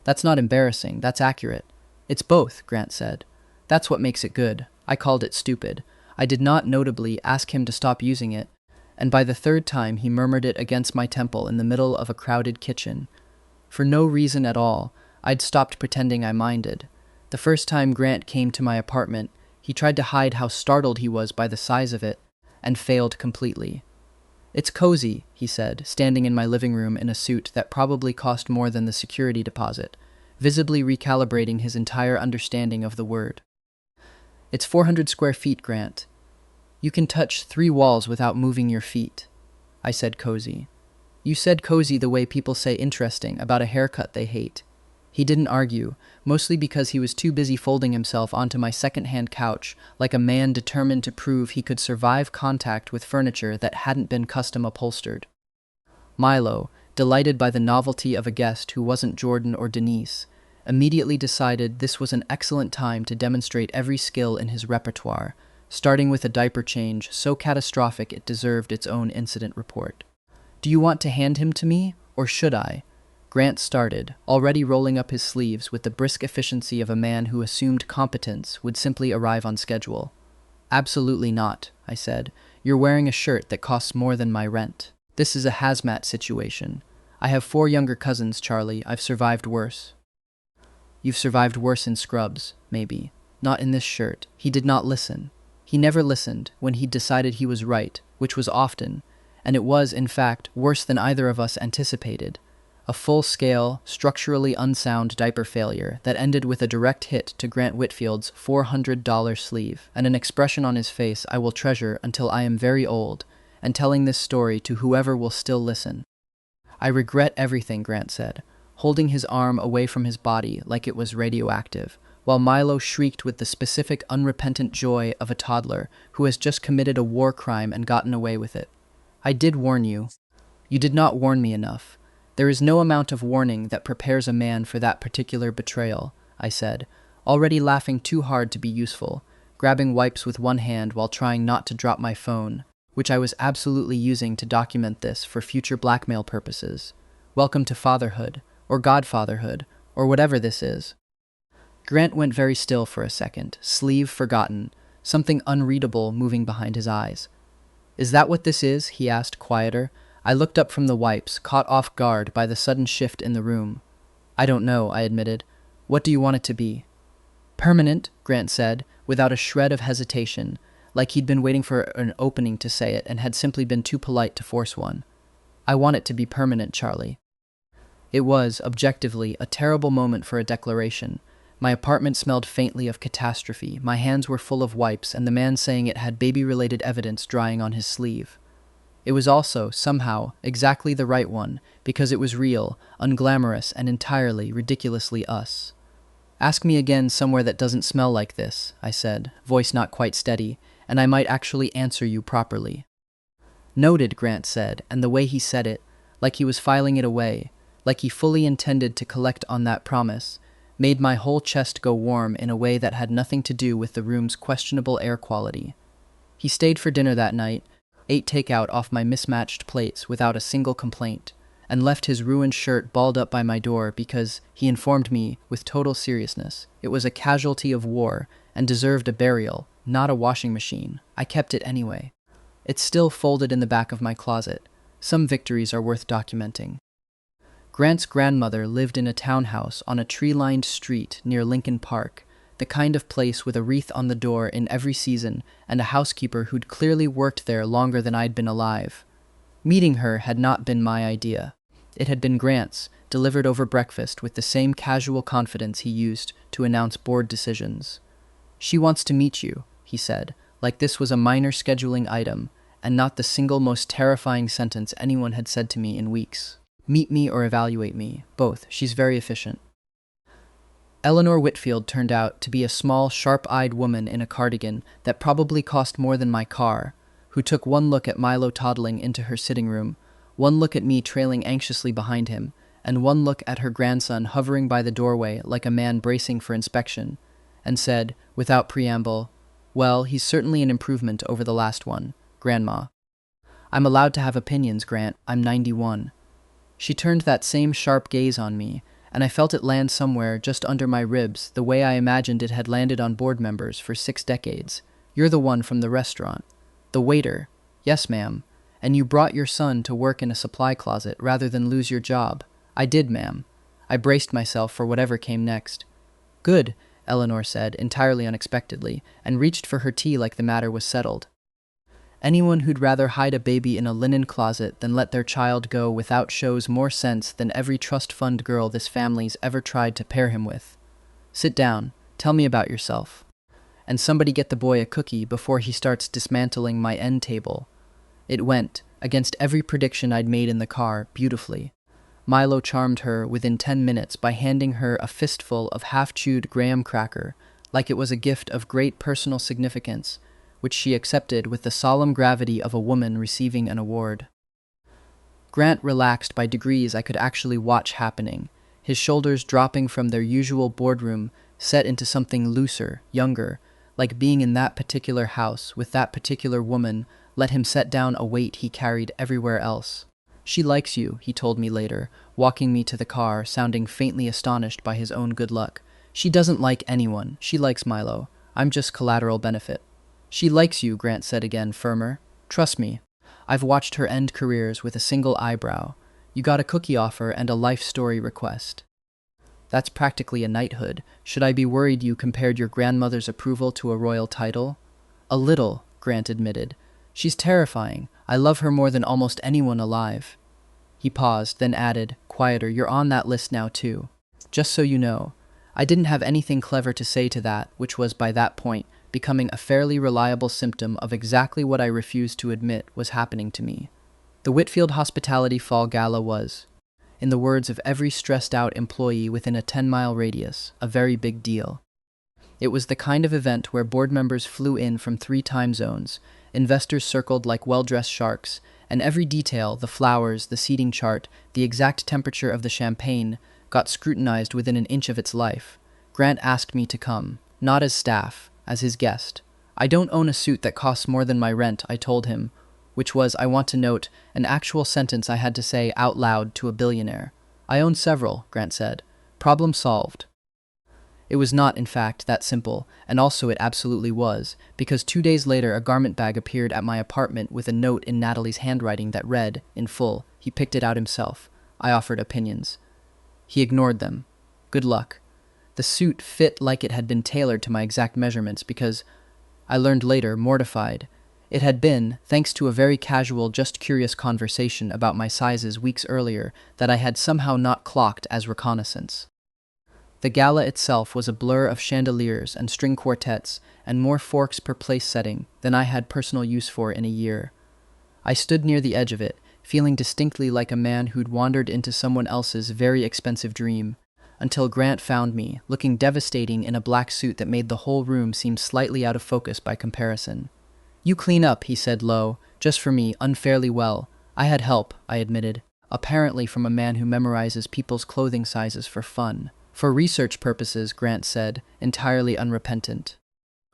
"That's not embarrassing, that's accurate." "It's both," Grant said. "That's what makes it good." I called it stupid. I did not notably ask him to stop using it, and by the 3rd time he murmured it against my temple in the middle of a crowded kitchen. For no reason at all, I'd stopped pretending I minded. The first time Grant came to my apartment, he tried to hide how startled he was by the size of it, and failed completely. "It's cozy," he said, standing in my living room in a suit that probably cost more than the security deposit, visibly recalibrating his entire understanding of the word. "It's 400 square feet, Grant. You can touch 3 walls without moving your feet." I said cozy. "You said cozy the way people say interesting about a haircut they hate." He didn't argue, mostly because he was too busy folding himself onto my second-hand couch like a man determined to prove he could survive contact with furniture that hadn't been custom upholstered. Milo, delighted by the novelty of a guest who wasn't Jordan or Denise, immediately decided this was an excellent time to demonstrate every skill in his repertoire, starting with a diaper change so catastrophic it deserved its own incident report. "Do you want to hand him to me, or should I?" Grant started, already rolling up his sleeves with the brisk efficiency of a man who assumed competence would simply arrive on schedule. "Absolutely not," I said. "You're wearing a shirt that costs more than my rent. This is a hazmat situation. I have 4 younger cousins, Charlie. I've survived worse." "You've survived worse in scrubs, maybe. Not in this shirt." He did not listen. He never listened when he'd decided he was right, which was often, and it was, in fact, worse than either of us anticipated. A full-scale, structurally unsound diaper failure that ended with a direct hit to Grant Whitfield's $400 sleeve, and an expression on his face I will treasure until I am very old, and telling this story to whoever will still listen. "I regret everything," Grant said, holding his arm away from his body like it was radioactive, while Milo shrieked with the specific unrepentant joy of a toddler who has just committed a war crime and gotten away with it. "I did warn you. You did not warn me enough. There is no amount of warning that prepares a man for that particular betrayal, I said, already laughing too hard to be useful, grabbing wipes with one hand while trying not to drop my phone, which I was absolutely using to document this for future blackmail purposes. Welcome to fatherhood, or godfatherhood, or whatever this is. Grant went very still for a second, sleeve forgotten, something unreadable moving behind his eyes. Is that what this is? He asked, quieter. I looked up from the wipes, caught off guard by the sudden shift in the room. I don't know, I admitted. What do you want it to be? Permanent, Grant said, without a shred of hesitation, like he'd been waiting for an opening to say it and had simply been too polite to force one. I want it to be permanent, Charlie. It was, objectively, a terrible moment for a declaration. My apartment smelled faintly of catastrophe, my hands were full of wipes, and the man saying it had baby-related evidence drying on his sleeve. It was also, somehow, exactly the right one, because it was real, unglamorous, and entirely, ridiculously us. Ask me again somewhere that doesn't smell like this, I said, voice not quite steady, and I might actually answer you properly. Noted, Grant said, and the way he said it, like he was filing it away, like he fully intended to collect on that promise, made my whole chest go warm in a way that had nothing to do with the room's questionable air quality. He stayed for dinner that night, ate takeout off my mismatched plates without a single complaint, and left his ruined shirt balled up by my door because, he informed me with total seriousness, it was a casualty of war and deserved a burial, not a washing machine. I kept it anyway. It's still folded in the back of my closet. Some victories are worth documenting. Grant's grandmother lived in a townhouse on a tree-lined street near Lincoln Park, the kind of place with a wreath on the door in every season and a housekeeper who'd clearly worked there longer than I'd been alive. Meeting her had not been my idea. It had been Grant's, delivered over breakfast with the same casual confidence he used to announce board decisions. She wants to meet you, he said, like this was a minor scheduling item, and not the single most terrifying sentence anyone had said to me in weeks. Meet me or evaluate me, both. She's very efficient. Eleanor Whitfield turned out to be a small, sharp-eyed woman in a cardigan that probably cost more than my car, who took one look at Milo toddling into her sitting room, one look at me trailing anxiously behind him, and one look at her grandson hovering by the doorway like a man bracing for inspection, and said, without preamble, "Well, he's certainly an improvement over the last one, Grandma." "I'm allowed to have opinions, Grant. I'm 91. She turned that same sharp gaze on me, and I felt it land somewhere just under my ribs the way I imagined it had landed on board members for 6 decades. "You're the one from the restaurant." "The waiter." "Yes, ma'am. And you brought your son to work in a supply closet rather than lose your job." "I did, ma'am." I braced myself for whatever came next. "Good," Eleanor said, entirely unexpectedly, and reached for her tea like the matter was settled. Anyone who'd rather hide a baby in a linen closet than let their child go without shows more sense than every trust fund girl this family's ever tried to pair him with. "Sit down. Tell me about yourself." "And somebody get the boy a cookie before he starts dismantling my end table." It went, against every prediction I'd made in the car, beautifully. Milo charmed her within 10 minutes by handing her a fistful of half-chewed graham cracker, like it was a gift of great personal significance, which she accepted with the solemn gravity of a woman receiving an award. Grant relaxed by degrees I could actually watch happening, his shoulders dropping from their usual boardroom set into something looser, younger, like being in that particular house with that particular woman let him set down a weight he carried everywhere else. "She likes you," he told me later, walking me to the car, sounding faintly astonished by his own good luck. "She doesn't like anyone. She likes Milo. I'm just collateral benefit." "She likes you," Grant said again, firmer. "Trust me. I've watched her end careers with a single eyebrow. You got a cookie offer and a life story request. That's practically a knighthood. Should I be worried you compared your grandmother's approval to a royal title?" "A little," Grant admitted. "She's terrifying. I love her more than almost anyone alive." He paused, then added, quieter, "You're on that list now, too. Just so you know." I didn't have anything clever to say to that, which was, by that point, becoming a fairly reliable symptom of exactly what I refused to admit was happening to me. The Whitfield Hospitality Fall Gala was, in the words of every stressed-out employee within a 10-mile radius, a very big deal. It was the kind of event where board members flew in from 3 time zones, investors circled like well-dressed sharks, and every detail, the flowers, the seating chart, the exact temperature of the champagne, got scrutinized within an inch of its life. Grant asked me to come, not as staff, as his guest. I don't own a suit that costs more than my rent, I told him, which was, I want to note, an actual sentence I had to say out loud to a billionaire. I own several, Grant said. Problem solved. It was not, in fact, that simple, and also it absolutely was, because 2 days later a garment bag appeared at my apartment with a note in Natalie's handwriting that read, in full. He picked it out himself. I offered opinions. He ignored them. Good luck. The suit fit like it had been tailored to my exact measurements because, I learned later, mortified, it had been, thanks to a very casual, just curious conversation about my sizes weeks earlier, that I had somehow not clocked as reconnaissance. The gala itself was a blur of chandeliers and string quartets and more forks per place setting than I had personal use for in a year. I stood near the edge of it, feeling distinctly like a man who'd wandered into someone else's very expensive dream, until Grant found me, looking devastating in a black suit that made the whole room seem slightly out of focus by comparison. You clean up, he said low, just for me, unfairly well. I had help, I admitted, apparently from a man who memorizes people's clothing sizes for fun. For research purposes, Grant said, entirely unrepentant.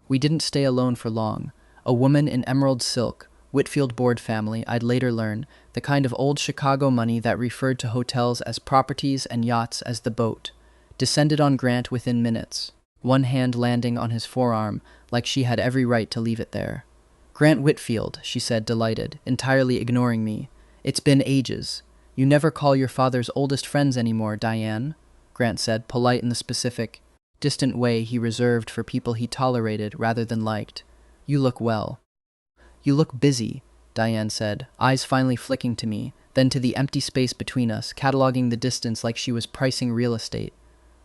We didn't stay alone for long. A woman in emerald silk, Whitfield Board family, I'd later learn, the kind of old Chicago money that referred to hotels as properties and yachts as the boat, descended on Grant within minutes, one hand landing on his forearm like she had every right to leave it there. Grant Whitfield, she said, delighted, entirely ignoring me. It's been ages. You never call your father's oldest friends anymore, Diane, Grant said, polite in the specific, distant way he reserved for people he tolerated rather than liked. You look well. You look busy, Diane said, eyes finally flicking to me, then to the empty space between us, cataloging the distance like she was pricing real estate.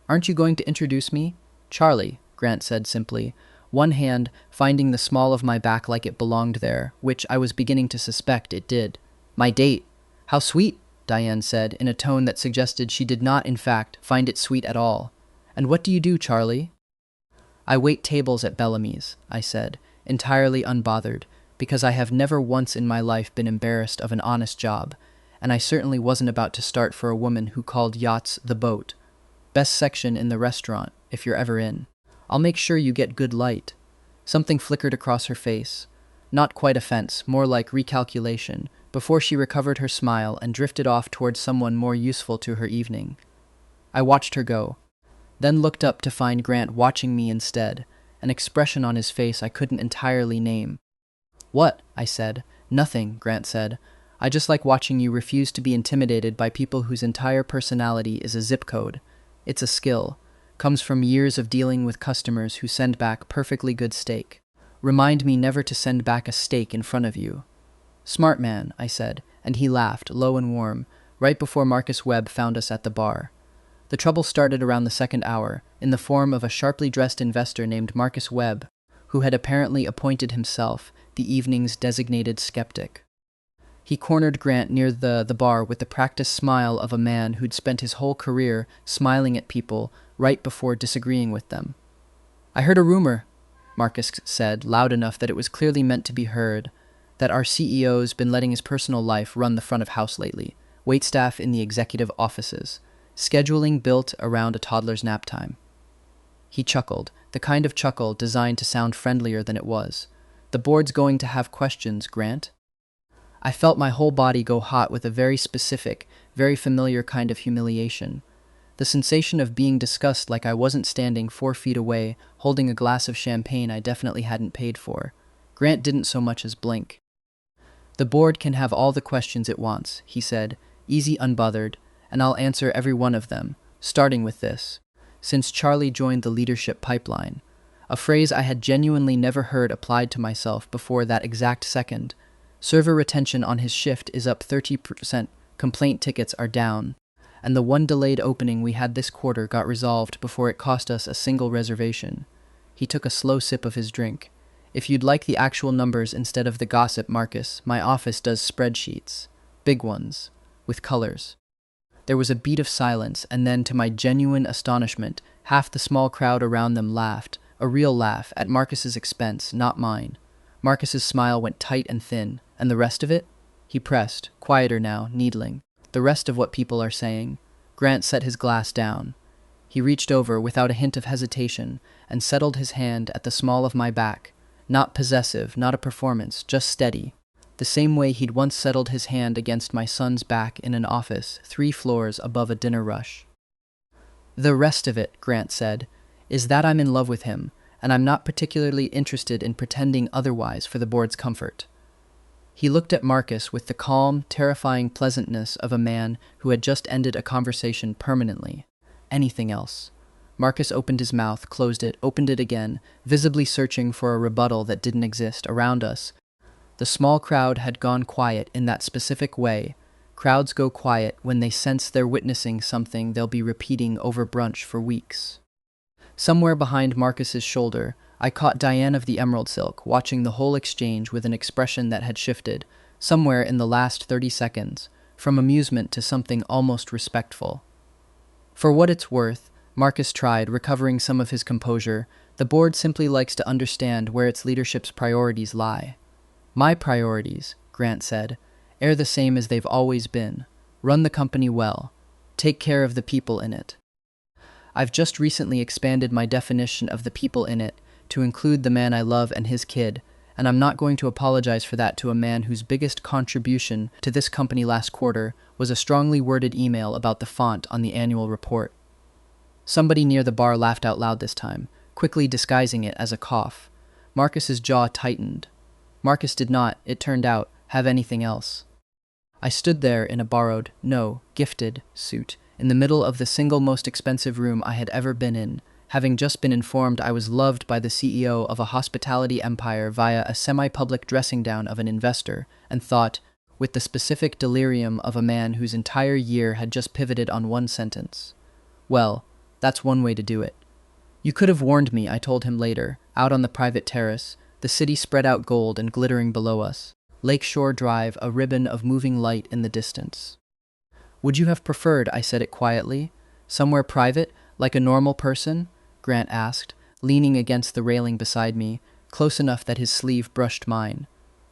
Aren't you going to introduce me? Charlie, Grant said simply, one hand finding the small of my back like it belonged there, which I was beginning to suspect it did. My date. How sweet, Diane said, in a tone that suggested she did not, in fact, find it sweet at all. And what do you do, Charlie? I wait tables at Bellamy's, I said, entirely unbothered, because I have never once in my life been embarrassed of an honest job, and I certainly wasn't about to start for a woman who called yachts the boat. Best section in the restaurant, if you're ever in. I'll make sure you get good light. Something flickered across her face. Not quite offense, more like recalculation, before she recovered her smile and drifted off towards someone more useful to her evening. I watched her go, then looked up to find Grant watching me instead, an expression on his face I couldn't entirely name. What? I said. Nothing, Grant said. I just like watching you refuse to be intimidated by people whose entire personality is a zip code. It's a skill. Comes from years of dealing with customers who send back perfectly good steak. Remind me never to send back a steak in front of you. Smart man, I said, and he laughed, low and warm, right before Marcus Webb found us at the bar. The trouble started around the second hour, in the form of a sharply dressed investor named Marcus Webb, who had apparently appointed himself the evening's designated skeptic. He cornered Grant near the bar with the practiced smile of a man who'd spent his whole career smiling at people right before disagreeing with them. I heard a rumor, Marcus said, loud enough that it was clearly meant to be heard, that our CEO's been letting his personal life run the front of house lately, waitstaff in the executive offices, scheduling built around a toddler's nap time. He chuckled, the kind of chuckle designed to sound friendlier than it was. The board's going to have questions, Grant? I felt my whole body go hot with a very specific, very familiar kind of humiliation. The sensation of being discussed like I wasn't standing 4 feet away, holding a glass of champagne I definitely hadn't paid for. Grant didn't so much as blink. The board can have all the questions it wants, he said, easy unbothered, and I'll answer every one of them, starting with this. Since Charlie joined the leadership pipeline, a phrase I had genuinely never heard applied to myself before that exact second. Server retention on his shift is up 30%, complaint tickets are down, and the one delayed opening we had this quarter got resolved before it cost us a single reservation. He took a slow sip of his drink. If you'd like the actual numbers instead of the gossip, Marcus, my office does spreadsheets. Big ones. With colors. There was a beat of silence, and then, to my genuine astonishment, half the small crowd around them laughed, a real laugh, at Marcus's expense, not mine. Marcus's smile went tight and thin. And the rest of it? He pressed, quieter now, needling. The rest of what people are saying. Grant set his glass down. He reached over without a hint of hesitation and settled his hand at the small of my back. Not possessive, not a performance, just steady. The same way he'd once settled his hand against my son's back in an office 3 floors above a dinner rush. The rest of it, Grant said, is that I'm in love with him, and I'm not particularly interested in pretending otherwise for the board's comfort. He looked at Marcus with the calm, terrifying pleasantness of a man who had just ended a conversation permanently. Anything else. Marcus opened his mouth, closed it, opened it again, visibly searching for a rebuttal that didn't exist around us. The small crowd had gone quiet in that specific way. Crowds go quiet when they sense they're witnessing something they'll be repeating over brunch for weeks. Somewhere behind Marcus's shoulder, I caught Diane of the Emerald Silk, watching the whole exchange with an expression that had shifted, somewhere in the last 30 seconds, from amusement to something almost respectful. For what it's worth, Marcus tried, recovering some of his composure. The board simply likes to understand where its leadership's priorities lie. My priorities, Grant said, are the same as they've always been. Run the company well. Take care of the people in it. I've just recently expanded my definition of the people in it to include the man I love and his kid, and I'm not going to apologize for that to a man whose biggest contribution to this company last quarter was a strongly worded email about the font on the annual report. Somebody near the bar laughed out loud this time, quickly disguising it as a cough. Marcus's jaw tightened. Marcus did not, it turned out, have anything else. I stood there in a borrowed, no, gifted, suit, in the middle of the single most expensive room I had ever been in, having just been informed I was loved by the CEO of a hospitality empire via a semi-public dressing down of an investor, and thought, with the specific delirium of a man whose entire year had just pivoted on one sentence. Well, that's one way to do it. You could have warned me, I told him later, out on the private terrace, the city spread out gold and glittering below us. Lakeshore Drive, a ribbon of moving light in the distance. Would you have preferred, I said it quietly, somewhere private, like a normal person? Grant asked, leaning against the railing beside me, close enough that his sleeve brushed mine.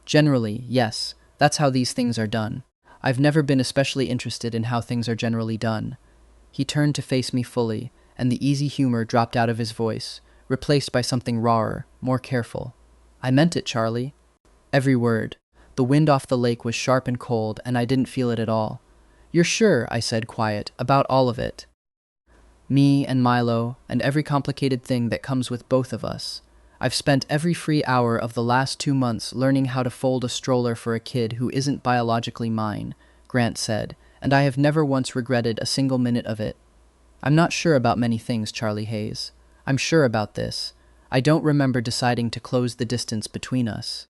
Generally, yes, that's how these things are done. I've never been especially interested in how things are generally done. He turned to face me fully, and the easy humor dropped out of his voice, replaced by something rawer, more careful. I meant it, Charlie. Every word. The wind off the lake was sharp and cold, and I didn't feel it at all. You're sure, I said quiet, about all of it. Me and Milo, and every complicated thing that comes with both of us. I've spent every free hour of the last 2 months learning how to fold a stroller for a kid who isn't biologically mine, Grant said, and I have never once regretted a single minute of it. I'm not sure about many things, Charlie Hayes. I'm sure about this. I don't remember deciding to close the distance between us.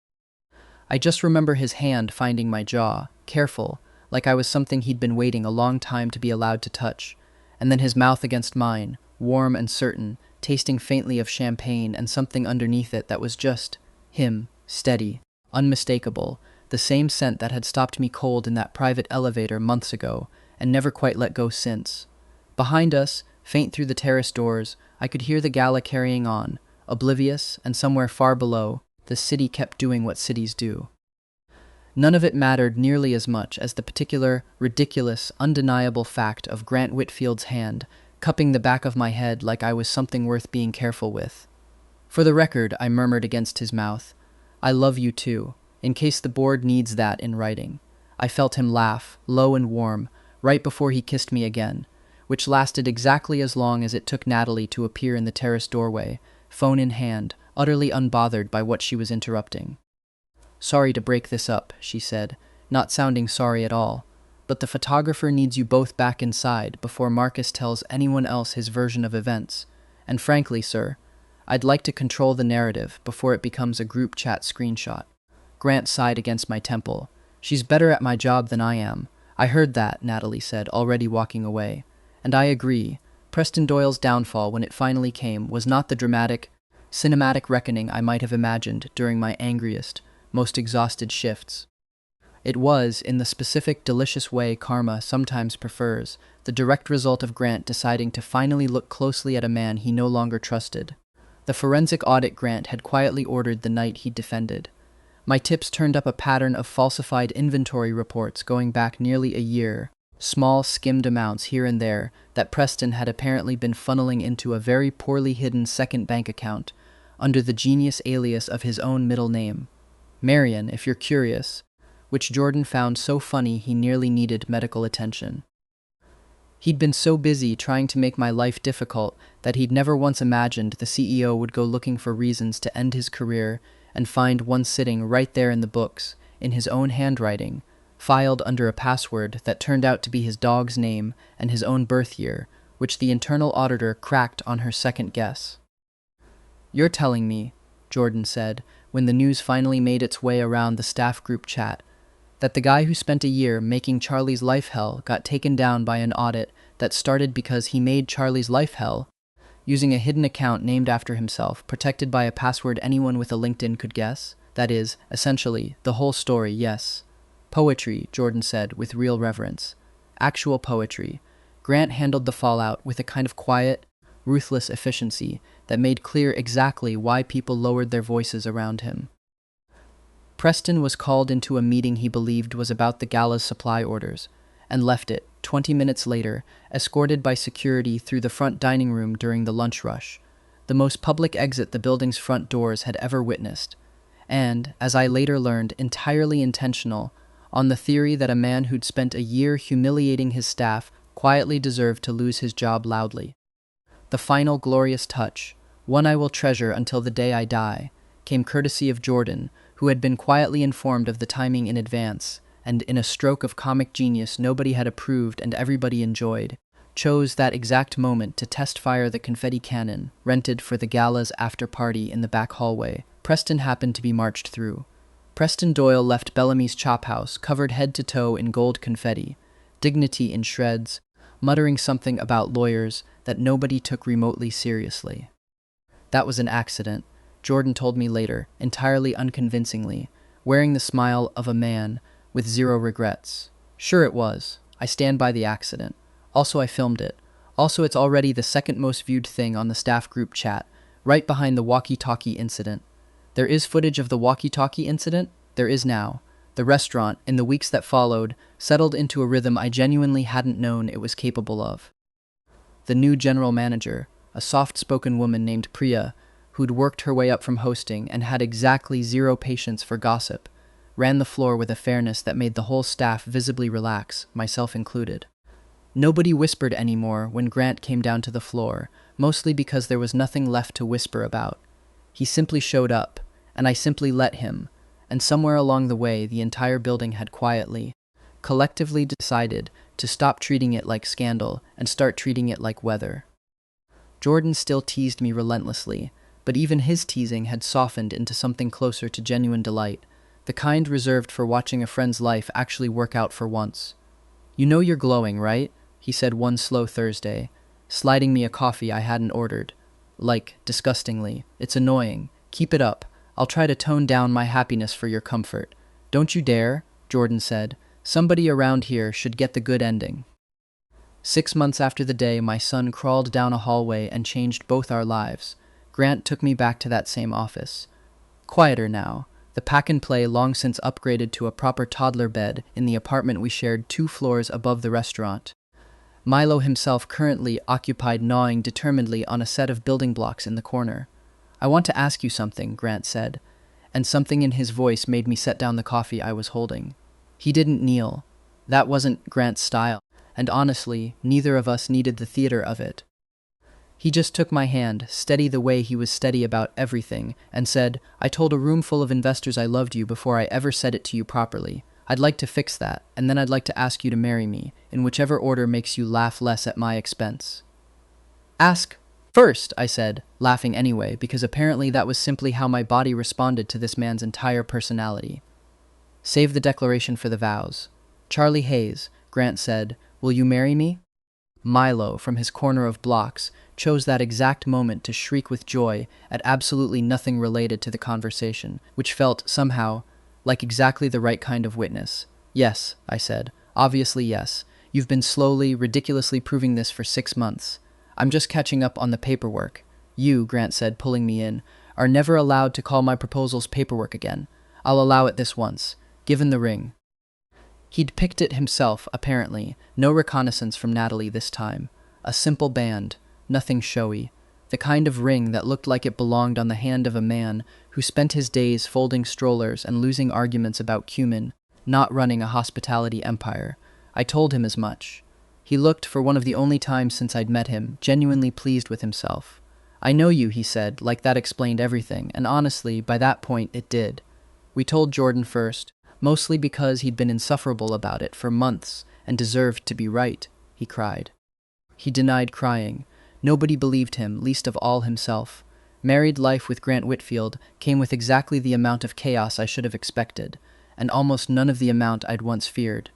I just remember his hand finding my jaw, careful, like I was something he'd been waiting a long time to be allowed to touch, and then his mouth against mine, warm and certain, tasting faintly of champagne and something underneath it that was just him, steady, unmistakable, the same scent that had stopped me cold in that private elevator months ago and never quite let go since. Behind us, faint through the terrace doors, I could hear the gala carrying on, oblivious, and somewhere far below, the city kept doing what cities do. None of it mattered nearly as much as the particular, ridiculous, undeniable fact of Grant Whitfield's hand cupping the back of my head like I was something worth being careful with. For the record, I murmured against his mouth, I love you too, in case the board needs that in writing. I felt him laugh, low and warm, right before he kissed me again, which lasted exactly as long as it took Natalie to appear in the terrace doorway, phone in hand, utterly unbothered by what she was interrupting. Sorry to break this up, she said, not sounding sorry at all, but the photographer needs you both back inside before Marcus tells anyone else his version of events. And frankly, sir, I'd like to control the narrative before it becomes a group chat screenshot. Grant sighed against my temple. She's better at my job than I am. I heard that, Natalie said, already walking away. And I agree. Preston Doyle's downfall, when it finally came, was not the dramatic, cinematic reckoning I might have imagined during my angriest, most exhausted shifts. It was, in the specific, delicious way karma sometimes prefers, the direct result of Grant deciding to finally look closely at a man he no longer trusted. The forensic audit Grant had quietly ordered the night he defended. My tips turned up a pattern of falsified inventory reports going back nearly a year, small skimmed amounts here and there that Preston had apparently been funneling into a very poorly hidden second bank account under the genius alias of his own middle name, Marion, if you're curious, which Jordan found so funny he nearly needed medical attention. He'd been so busy trying to make my life difficult that he'd never once imagined the CEO would go looking for reasons to end his career and find one sitting right there in the books, in his own handwriting, filed under a password that turned out to be his dog's name and his own birth year, which the internal auditor cracked on her second guess. "You're telling me," Jordan said, when the news finally made its way around the staff group chat, that the guy who spent a year making Charlie's life hell got taken down by an audit that started because he made Charlie's life hell, using a hidden account named after himself, protected by a password anyone with a LinkedIn could guess? That is, essentially, the whole story, yes. Poetry, Jordan said with real reverence. Actual poetry. Grant handled the fallout with a kind of quiet, ruthless efficiency that made clear exactly why people lowered their voices around him. Preston was called into a meeting he believed was about the gala's supply orders, and left it, 20 minutes later, escorted by security through the front dining room during the lunch rush, the most public exit the building's front doors had ever witnessed, and, as I later learned, entirely intentional, on the theory that a man who'd spent a year humiliating his staff quietly deserved to lose his job loudly. The final glorious touch, one I will treasure until the day I die, came courtesy of Jordan, who had been quietly informed of the timing in advance, and in a stroke of comic genius nobody had approved and everybody enjoyed, chose that exact moment to test-fire the confetti cannon rented for the gala's after-party in the back hallway. Preston happened to be marched through. Preston Doyle left Bellamy's chop house covered head to toe in gold confetti, dignity in shreds, muttering something about lawyers that nobody took remotely seriously. That was an accident, Jordan told me later, entirely unconvincingly, wearing the smile of a man with zero regrets. Sure it was. I stand by the accident. Also I filmed it. Also it's already the second most viewed thing on the staff group chat, right behind the walkie-talkie incident. There is footage of the walkie-talkie incident? There is now. The restaurant, in the weeks that followed, settled into a rhythm I genuinely hadn't known it was capable of. The new general manager, a soft-spoken woman named Priya, who'd worked her way up from hosting and had exactly zero patience for gossip, ran the floor with a fairness that made the whole staff visibly relax, myself included. Nobody whispered anymore when Grant came down to the floor, mostly because there was nothing left to whisper about. He simply showed up, and I simply let him, and somewhere along the way the entire building had quietly, collectively decided to stop treating it like scandal and start treating it like weather. Jordan still teased me relentlessly, but even his teasing had softened into something closer to genuine delight, the kind reserved for watching a friend's life actually work out for once. "You know you're glowing, right?" he said one slow Thursday, sliding me a coffee I hadn't ordered. Like, disgustingly, "It's annoying. Keep it up. I'll try to tone down my happiness for your comfort." "Don't you dare," Jordan said. "Somebody around here should get the good ending." 6 months after the day my son crawled down a hallway and changed both our lives, Grant took me back to that same office. Quieter now, the pack-and-play long since upgraded to a proper toddler bed in the apartment we shared 2 floors above the restaurant. Milo himself currently occupied gnawing determinedly on a set of building blocks in the corner. "I want to ask you something," Grant said, and something in his voice made me set down the coffee I was holding. He didn't kneel. That wasn't Grant's style, and honestly, neither of us needed the theater of it. He just took my hand, steady the way he was steady about everything, and said, "I told a room full of investors I loved you before I ever said it to you properly. I'd like to fix that, and then I'd like to ask you to marry me, in whichever order makes you laugh less at my expense." "Ask first," I said, laughing anyway, because apparently that was simply how my body responded to this man's entire personality. "Save the declaration for the vows. Charlie Hayes," Grant said, "will you marry me?" Milo, from his corner of blocks, chose that exact moment to shriek with joy at absolutely nothing related to the conversation, which felt, somehow, like exactly the right kind of witness. "Yes," I said. "Obviously yes. You've been slowly, ridiculously proving this for 6 months. I'm just catching up on the paperwork. You," Grant said, pulling me in, "are never allowed to call my proposals paperwork again. I'll allow it this once. Given the ring. He'd picked it himself, apparently. No reconnaissance from Natalie this time. A simple band, nothing showy. The kind of ring that looked like it belonged on the hand of a man who spent his days folding strollers and losing arguments about cumin, not running a hospitality empire. I told him as much. He looked, for one of the only times since I'd met him, genuinely pleased with himself. I know you, he said, like that explained everything, and honestly, by that point, it did. We told Jordan first, mostly because he'd been insufferable about it for months and deserved to be right, he cried. He denied crying. Nobody believed him, least of all himself. Married life with Grant Whitfield came with exactly the amount of chaos I should have expected, and almost none of the amount I'd once feared.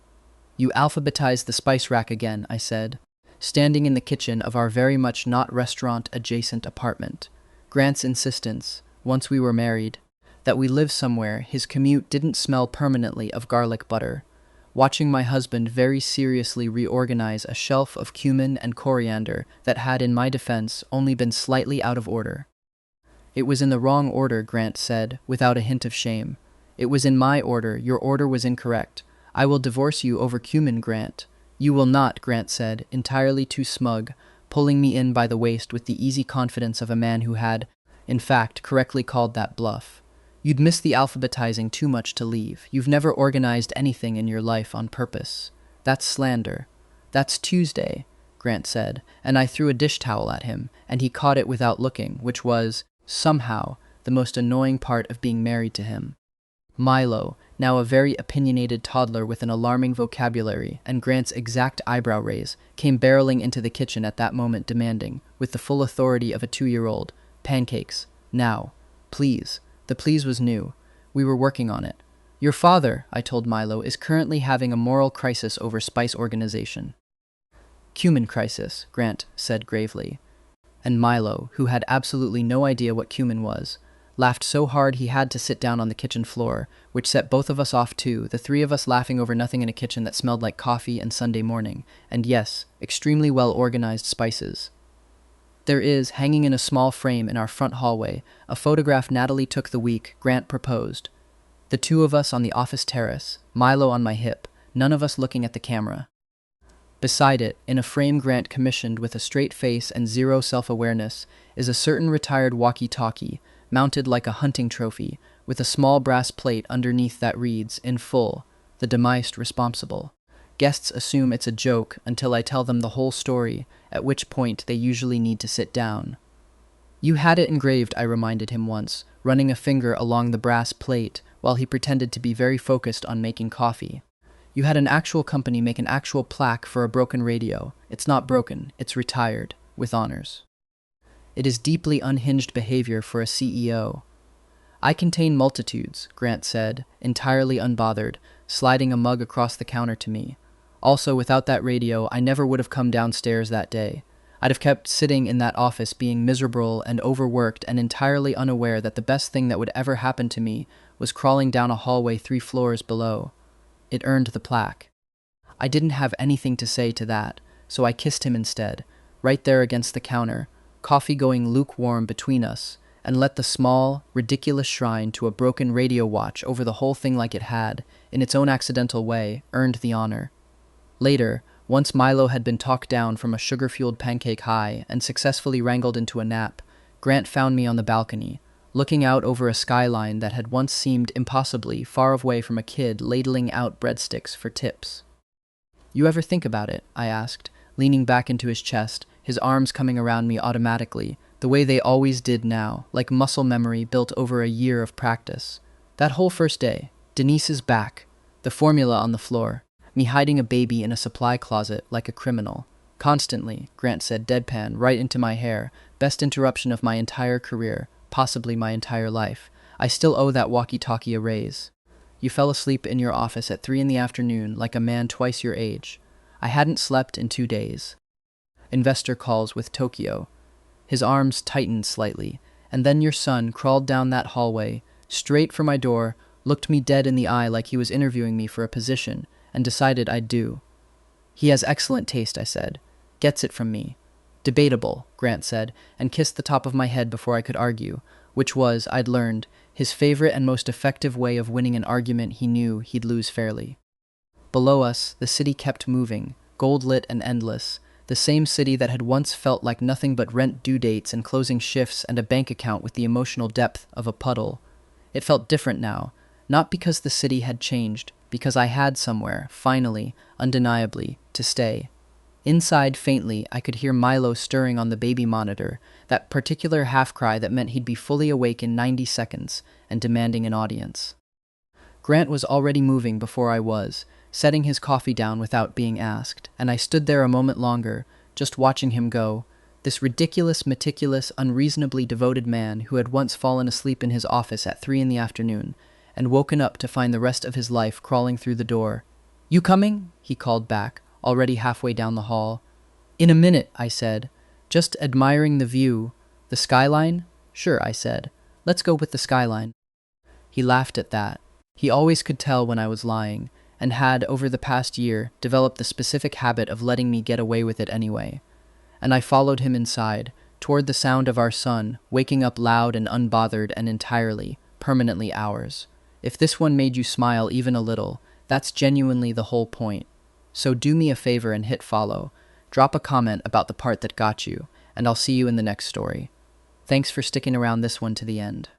You alphabetized the spice rack again, I said, standing in the kitchen of our very much not restaurant-adjacent apartment. Grant's insistence, once we were married, that we live somewhere his commute didn't smell permanently of garlic butter. Watching my husband very seriously reorganize a shelf of cumin and coriander that had, in my defense, only been slightly out of order. It was in the wrong order, Grant said, without a hint of shame. It was in my order. Your order was incorrect. I will divorce you over cumin, Grant. You will not, Grant said, entirely too smug, pulling me in by the waist with the easy confidence of a man who had, in fact, correctly called that bluff. You'd miss the alphabetizing too much to leave. You've never organized anything in your life on purpose. That's slander. That's Tuesday, Grant said, and I threw a dish towel at him, and he caught it without looking, which was, somehow, the most annoying part of being married to him. Milo, now a very opinionated toddler with an alarming vocabulary and Grant's exact eyebrow raise, came barreling into the kitchen at that moment demanding, with the full authority of a 2-year-old, pancakes. Now. Please. The please was new. We were working on it. Your father, I told Milo, is currently having a moral crisis over spice organization. Cumin crisis, Grant said gravely. And Milo, who had absolutely no idea what cumin was, laughed so hard he had to sit down on the kitchen floor, which set both of us off too, the three of us laughing over nothing in a kitchen that smelled like coffee and Sunday morning, and yes, extremely well-organized spices. There is, hanging in a small frame in our front hallway, a photograph Natalie took the week Grant proposed. The two of us on the office terrace, Milo on my hip, none of us looking at the camera. Beside it, in a frame Grant commissioned with a straight face and zero self-awareness, is a certain retired walkie-talkie, mounted like a hunting trophy, with a small brass plate underneath that reads, in full, the demised responsible. Guests assume it's a joke until I tell them the whole story, at which point they usually need to sit down. You had it engraved, I reminded him once, running a finger along the brass plate while he pretended to be very focused on making coffee. You had an actual company make an actual plaque for a broken radio. It's not broken, it's retired, with honors. It is deeply unhinged behavior for a CEO. I contain multitudes, Grant said, entirely unbothered, sliding a mug across the counter to me. Also, without that radio, I never would have come downstairs that day. I'd have kept sitting in that office being miserable and overworked and entirely unaware that the best thing that would ever happen to me was crawling down a hallway 3 floors below. It earned the plaque. I didn't have anything to say to that, so I kissed him instead, right there against the counter, coffee going lukewarm between us, and let the small, ridiculous shrine to a broken radio watch over the whole thing like it had, in its own accidental way, earned the honor. Later, once Milo had been talked down from a sugar-fueled pancake high and successfully wrangled into a nap, Grant found me on the balcony, looking out over a skyline that had once seemed impossibly far away from a kid ladling out breadsticks for tips. You ever think about it? I asked, leaning back into his chest, his arms coming around me automatically, the way they always did now, like muscle memory built over a year of practice. That whole first day, Denise's back, the formula on the floor, me hiding a baby in a supply closet like a criminal. Constantly, Grant said deadpan, right into my hair, best interruption of my entire career, possibly my entire life. I still owe that walkie-talkie a raise. You fell asleep in your office at 3 p.m. like a man twice your age. I hadn't slept in 2 days. Investor calls with Tokyo. His arms tightened slightly, and then your son crawled down that hallway, straight for my door, looked me dead in the eye like he was interviewing me for a position, and decided I'd do. He has excellent taste, I said. Gets it from me. Debatable, Grant said, and kissed the top of my head before I could argue. which was, I'd learned, his favorite and most effective way of winning an argument he knew he'd lose fairly. Below us, the city kept moving, gold-lit and endless, the same city that had once felt like nothing but rent due dates and closing shifts and a bank account with the emotional depth of a puddle. It felt different now, not because the city had changed, because I had somewhere, finally, undeniably, to stay. Inside, faintly, I could hear Milo stirring on the baby monitor, that particular half-cry that meant he'd be fully awake in 90 seconds and demanding an audience. Grant was already moving before I was, setting his coffee down without being asked, and I stood there a moment longer, just watching him go, this ridiculous, meticulous, unreasonably devoted man who had once fallen asleep in his office at 3 in the afternoon, and woken up to find the rest of his life crawling through the door. "You coming?" he called back, already halfway down the hall. "In a minute," I said, just admiring the view. "The skyline?" "Sure," I said. "Let's go with the skyline." He laughed at that. He always could tell when I was lying, and had, over the past year, developed the specific habit of letting me get away with it anyway. And I followed him inside, toward the sound of our son, waking up loud and unbothered and entirely, permanently ours. If this one made you smile even a little, that's genuinely the whole point. So do me a favor and hit follow. Drop a comment about the part that got you, and I'll see you in the next story. Thanks for sticking around this one to the end.